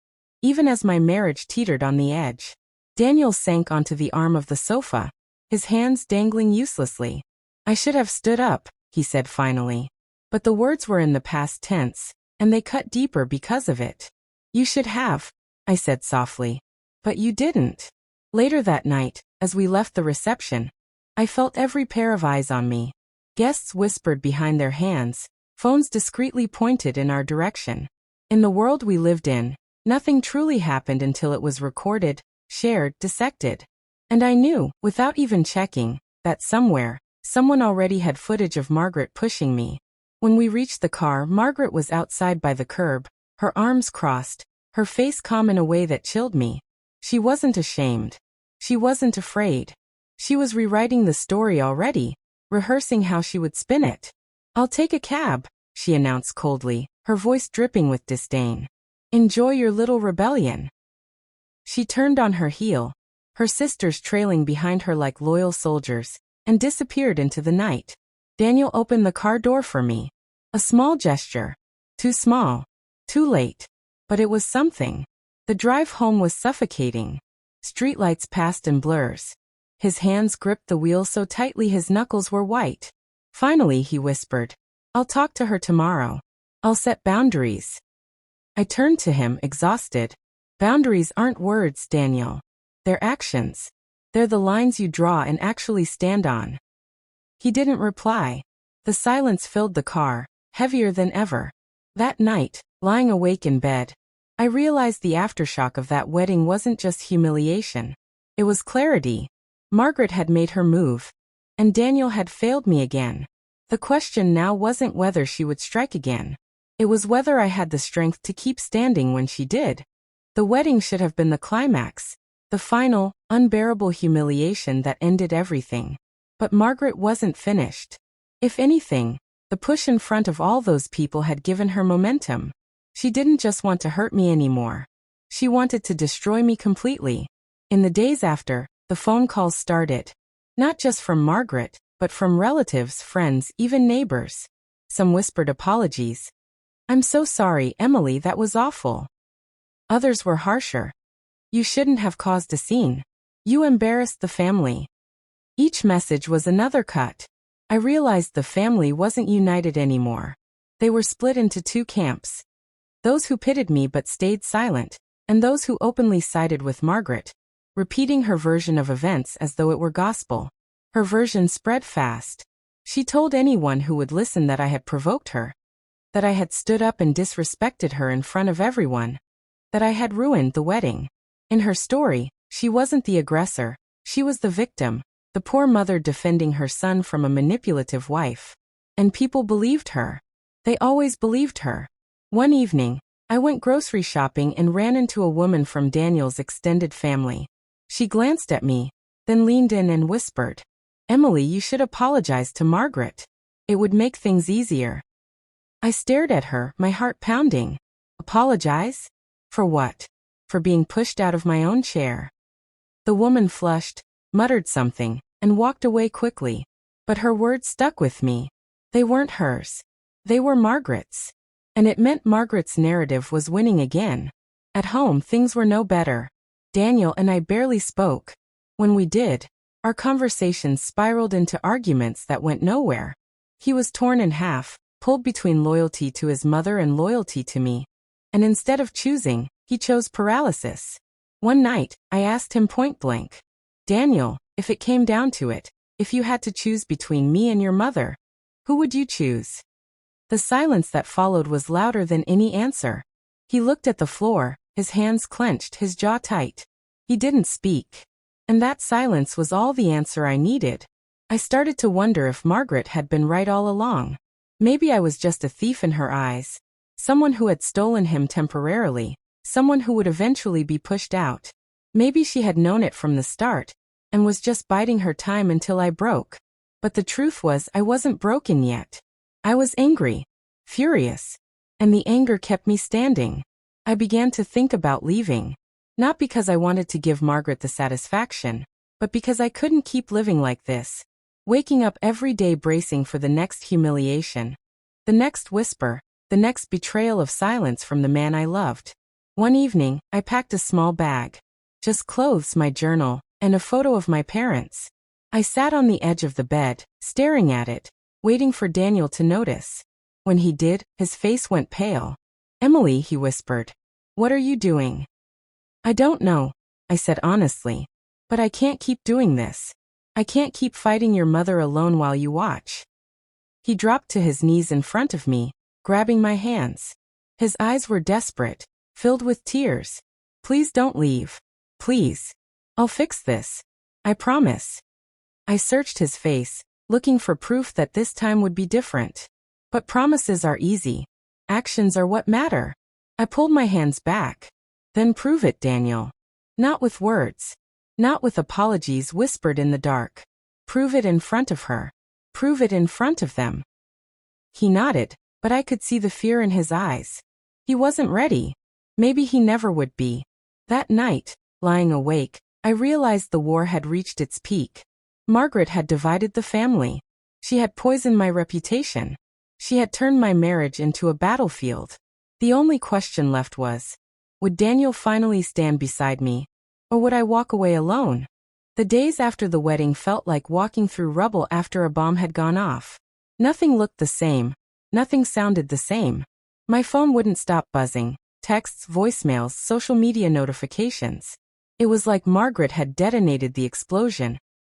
even as my marriage teetered on the edge. Daniel sank onto the arm of the sofa, his hands dangling uselessly. I should have stood up, he said finally. But the words were in the past tense, and they cut deeper because of it. You should have, I said softly. But you didn't. Later that night, as we left the reception, I felt every pair of eyes on me. Guests whispered behind their hands, phones discreetly pointed in our direction. In the world we lived in, nothing truly happened until it was recorded, shared, dissected. And I knew, without even checking, that somewhere, someone already had footage of Margaret pushing me. When we reached the car, Margaret was outside by the curb, her arms crossed, her face calm in a way that chilled me. She wasn't ashamed. She wasn't afraid. She was rewriting the story already, rehearsing how she would spin it. I'll take a cab, she announced coldly, her voice dripping with disdain. Enjoy your little rebellion. She turned on her heel, her sisters trailing behind her like loyal soldiers, and disappeared into the night. Daniel opened the car door for me. A small gesture. Too small. Too late. But it was something. The drive home was suffocating. Streetlights passed in blurs. His hands gripped the wheel so tightly his knuckles were white. Finally, he whispered, I'll talk to her tomorrow. I'll set boundaries. I turned to him, exhausted. Boundaries aren't words, Daniel. They're actions. They're the lines you draw and actually stand on. He didn't reply. The silence filled the car, heavier than ever. That night, lying awake in bed, I realized the aftershock of that wedding wasn't just humiliation. It was clarity. Margaret had made her move, and Daniel had failed me again. The question now wasn't whether she would strike again. It was whether I had the strength to keep standing when she did. The wedding should have been the climax, the final, unbearable humiliation that ended everything. But Margaret wasn't finished. If anything, the push in front of all those people had given her momentum. She didn't just want to hurt me anymore. She wanted to destroy me completely. In the days after, the phone calls started. Not just from Margaret, but from relatives, friends, even neighbors. Some whispered apologies. "I'm so sorry, Emily, that was awful." Others were harsher. "You shouldn't have caused a scene. You embarrassed the family." Each message was another cut. I realized the family wasn't united anymore. They were split into two camps. Those who pitied me but stayed silent, and those who openly sided with Margaret, repeating her version of events as though it were gospel. Her version spread fast. She told anyone who would listen that I had provoked her, that I had stood up and disrespected her in front of everyone, that I had ruined the wedding. In her story, she wasn't the aggressor, she was the victim, the poor mother defending her son from a manipulative wife. And people believed her. They always believed her. One evening, I went grocery shopping and ran into a woman from Daniel's extended family. She glanced at me, then leaned in and whispered, "Emily, you should apologize to Margaret. It would make things easier." I stared at her, my heart pounding. Apologize? For what? For being pushed out of my own chair. The woman flushed, muttered something, and walked away quickly. But her words stuck with me. They weren't hers. They were Margaret's. And it meant Margaret's narrative was winning again. At home, things were no better. Daniel and I barely spoke. When we did, our conversations spiraled into arguments that went nowhere. He was torn in half, pulled between loyalty to his mother and loyalty to me. And instead of choosing, he chose paralysis. One night, I asked him point blank, "Daniel, if it came down to it, if you had to choose between me and your mother, who would you choose?" The silence that followed was louder than any answer. He looked at the floor, his hands clenched, his jaw tight. He didn't speak. And that silence was all the answer I needed. I started to wonder if Margaret had been right all along. Maybe I was just a thief in her eyes. Someone who had stolen him temporarily. Someone who would eventually be pushed out. Maybe she had known it from the start, and was just biding her time until I broke. But the truth was I wasn't broken yet. I was angry, furious, and the anger kept me standing. I began to think about leaving. Not because I wanted to give Margaret the satisfaction, but because I couldn't keep living like this. Waking up every day bracing for the next humiliation, the next whisper, the next betrayal of silence from the man I loved. One evening, I packed a small bag. Just clothes, my journal, and a photo of my parents. I sat on the edge of the bed, staring at it, waiting for Daniel to notice. When he did, his face went pale. "Emily," he whispered, "what are you doing?" "I don't know," I said honestly. "But I can't keep doing this. I can't keep fighting your mother alone while you watch." He dropped to his knees in front of me, grabbing my hands. His eyes were desperate, filled with tears. "Please don't leave. Please. I'll fix this. I promise." I searched his face, looking for proof that this time would be different. But promises are easy. Actions are what matter. I pulled my hands back. "Then prove it, Daniel." Not with words. Not with apologies whispered in the dark. Prove it in front of her. Prove it in front of them. He nodded, but I could see the fear in his eyes. He wasn't ready. Maybe he never would be. That night, lying awake, I realized the war had reached its peak. Margaret had divided the family. She had poisoned my reputation. She had turned my marriage into a battlefield. The only question left was, would Daniel finally stand beside me? Or would I walk away alone? The days after the wedding felt like walking through rubble after a bomb had gone off. Nothing looked the same. Nothing sounded the same. My phone wouldn't stop buzzing. Texts, voicemails, social media notifications. It was like Margaret had detonated the explosion.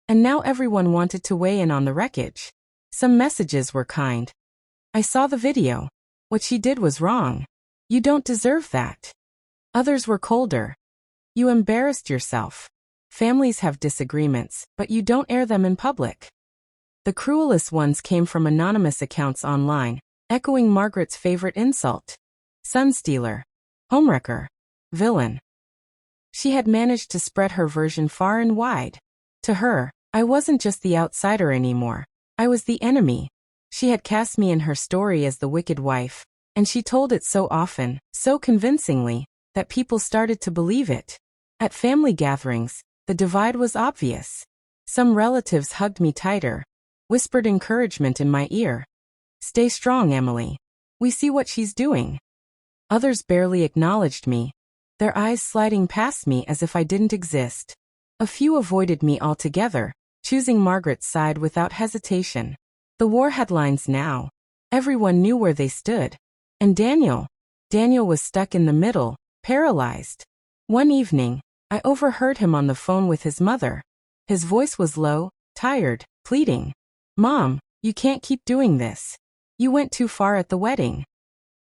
And now everyone wanted to weigh in on the wreckage. Some messages were kind. "I saw the video. What she did was wrong. You don't deserve that." Others were colder. "You embarrassed yourself. Families have disagreements, but you don't air them in public." The cruelest ones came from anonymous accounts online, echoing Margaret's favorite insult. Son stealer. Homewrecker. Villain. She had managed to spread her version far and wide. To her, I wasn't just the outsider anymore. I was the enemy. She had cast me in her story as the wicked wife, and she told it so often, so convincingly, that people started to believe it. At family gatherings, the divide was obvious. Some relatives hugged me tighter, whispered encouragement in my ear. "Stay strong, Emily. We see what she's doing." Others barely acknowledged me, their eyes sliding past me as if I didn't exist. A few avoided me altogether, choosing Margaret's side without hesitation. The war headlines now. Everyone knew where they stood. And Daniel was stuck in the middle, paralyzed. One evening, I overheard him on the phone with his mother. His voice was low, tired, pleading. "Mom, you can't keep doing this. You went too far at the wedding."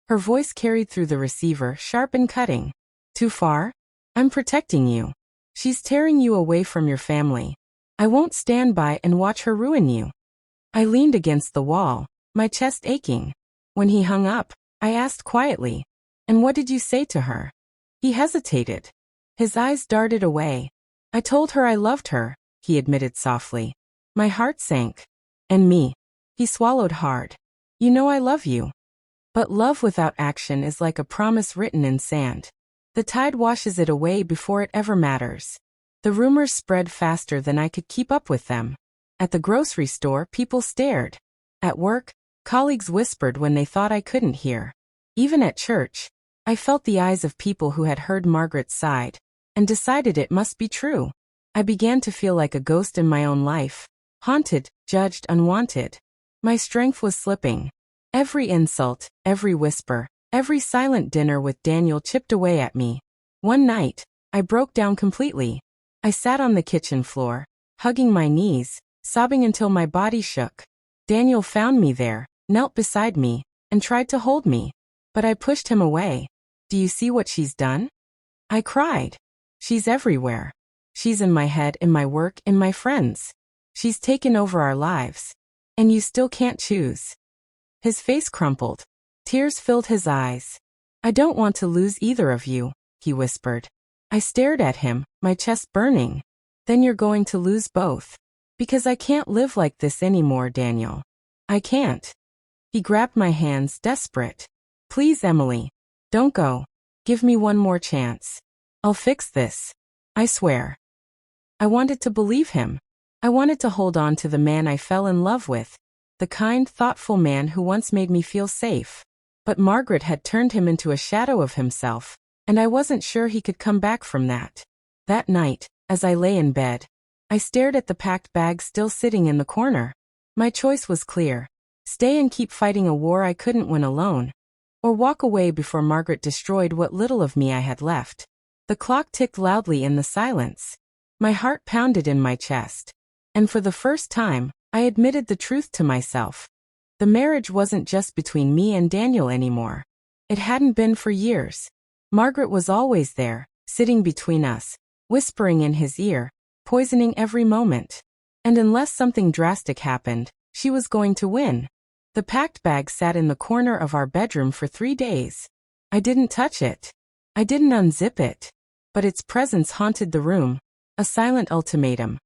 Her voice carried through the receiver, sharp and cutting. "Too far? I'm protecting you. She's tearing you away from your family. I won't stand by and watch her ruin you." I leaned against the wall, my chest aching. When he hung up, I asked quietly, "And what did you say to her?" He hesitated. His eyes darted away. "I told her I loved her," he admitted softly. My heart sank. "And me." He swallowed hard. "You know I love you." But love without action is like a promise written in sand. The tide washes it away before it ever matters. The rumors spread faster than I could keep up with them. At the grocery store, people stared. At work, colleagues whispered when they thought I couldn't hear. Even at church, I felt the eyes of people who had heard Margaret's side, and decided it must be true. I began to feel like a ghost in my own life, haunted, judged, unwanted. My strength was slipping. Every insult, every whisper, every silent dinner with Daniel chipped away at me. One night, I broke down completely. I sat on the kitchen floor, hugging my knees, sobbing until my body shook. Daniel found me there, knelt beside me, and tried to hold me. But I pushed him away. "Do you see what she's done?" I cried. "She's everywhere. She's in my head, in my work, in my friends. She's taken over our lives. And you still can't choose." His face crumpled. Tears filled his eyes. "I don't want to lose either of you," he whispered. I stared at him, my chest burning. "Then you're going to lose both. Because I can't live like this anymore, Daniel. I can't." He grabbed my hands, desperate. "Please, Emily. Don't go. Give me one more chance. I'll fix this. I swear." I wanted to believe him. I wanted to hold on to the man I fell in love with. The kind, thoughtful man who once made me feel safe. But Margaret had turned him into a shadow of himself, and I wasn't sure he could come back from that. That night, as I lay in bed, I stared at the packed bag still sitting in the corner. My choice was clear. Stay and keep fighting a war I couldn't win alone. Or walk away before Margaret destroyed what little of me I had left. The clock ticked loudly in the silence. My heart pounded in my chest. And for the first time, I admitted the truth to myself. The marriage wasn't just between me and Daniel anymore. It hadn't been for years. Margaret was always there, sitting between us, whispering in his ear, poisoning every moment. And unless something drastic happened, she was going to win. The packed bag sat in the corner of our bedroom for 3 days. I didn't touch it. I didn't unzip it. But its presence haunted the room, a silent ultimatum.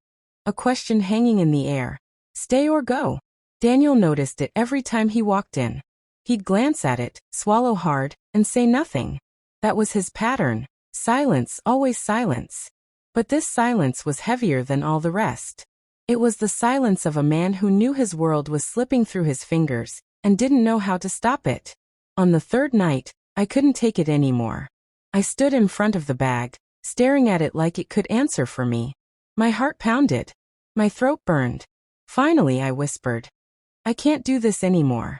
A question hanging in the air. Stay or go? Daniel noticed it every time he walked in. He'd glance at it, swallow hard, and say nothing. That was his pattern. Silence, always silence. But this silence was heavier than all the rest. It was the silence of a man who knew his world was slipping through his fingers, and didn't know how to stop it. On the third night, I couldn't take it anymore. I stood in front of the bag, staring at it like it could answer for me. My heart pounded. My throat burned. Finally, I whispered, "I can't do this anymore."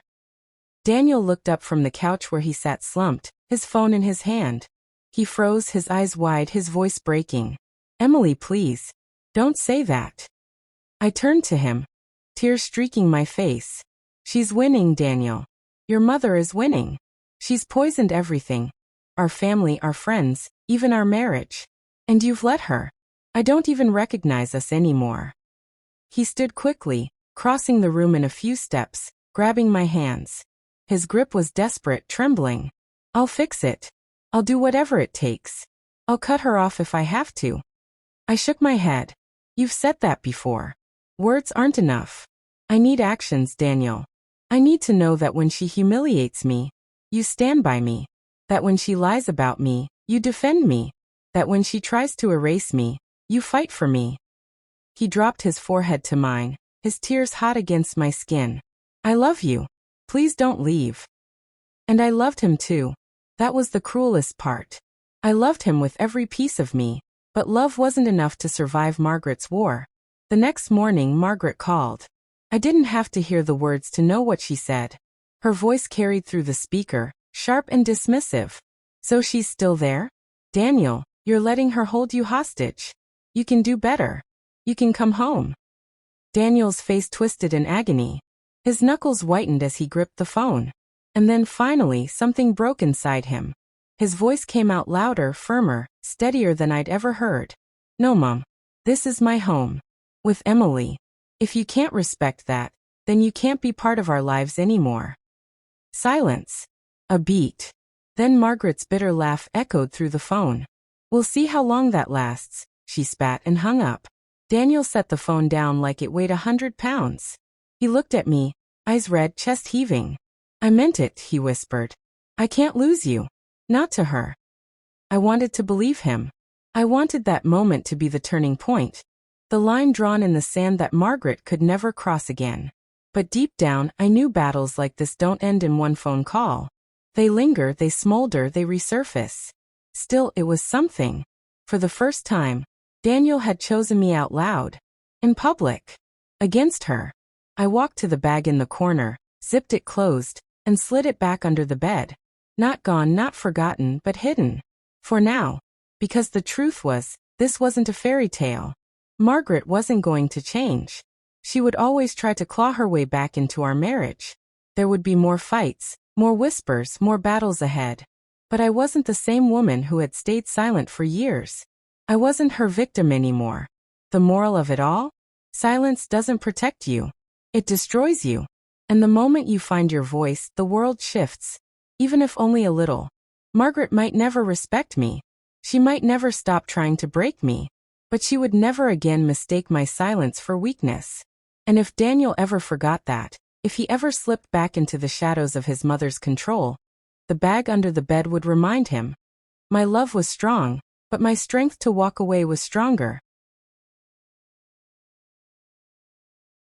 Daniel looked up from the couch where he sat slumped, his phone in his hand. He froze, his eyes wide, his voice breaking. "Emily, please. Don't say that." I turned to him, tears streaking my face. "She's winning, Daniel. Your mother is winning. She's poisoned everything. Our family, our friends, even our marriage. And you've let her. I don't even recognize us anymore." He stood quickly, crossing the room in a few steps, grabbing my hands. His grip was desperate, trembling. "I'll fix it. I'll do whatever it takes." I'll cut her off if I have to. I shook my head. You've said that before. Words aren't enough. I need actions, Daniel. I need to know that when she humiliates me, you stand by me. That when she lies about me, you defend me. That when she tries to erase me, you fight for me. He dropped his forehead to mine, his tears hot against my skin. I love you. Please don't leave. And I loved him too. That was the cruelest part. I loved him with every piece of me, but love wasn't enough to survive Margaret's war. The next morning, Margaret called. I didn't have to hear the words to know what she said. Her voice carried through the speaker, sharp and dismissive. So she's still there? Daniel, you're letting her hold you hostage. You can do better. You can come home. Daniel's face twisted in agony. His knuckles whitened as he gripped the phone. And then finally, something broke inside him. His voice came out louder, firmer, steadier than I'd ever heard. No, Mom. This is my home. With Emily. If you can't respect that, then you can't be part of our lives anymore. Silence. A beat. Then Margaret's bitter laugh echoed through the phone. We'll see how long that lasts, she spat and hung up. Daniel set the phone down like it weighed 100 pounds. He looked at me, eyes red, chest heaving. I meant it, he whispered. I can't lose you. Not to her. I wanted to believe him. I wanted that moment to be the turning point. The line drawn in the sand that Margaret could never cross again. But deep down, I knew battles like this don't end in one phone call. They linger, they smolder, they resurface. Still, it was something. For the first time, Daniel had chosen me out loud. In public. Against her. I walked to the bag in the corner, zipped it closed, and slid it back under the bed. Not gone, not forgotten, but hidden. For now. Because the truth was, this wasn't a fairy tale. Margaret wasn't going to change. She would always try to claw her way back into our marriage. There would be more fights, more whispers, more battles ahead. But I wasn't the same woman who had stayed silent for years. I wasn't her victim anymore. The moral of it all? Silence doesn't protect you. It destroys you. And the moment you find your voice, the world shifts. Even if only a little. Margaret might never respect me. She might never stop trying to break me. But she would never again mistake my silence for weakness. And if Daniel ever forgot that, if he ever slipped back into the shadows of his mother's control, the bag under the bed would remind him. My love was strong, but my strength to walk away was stronger.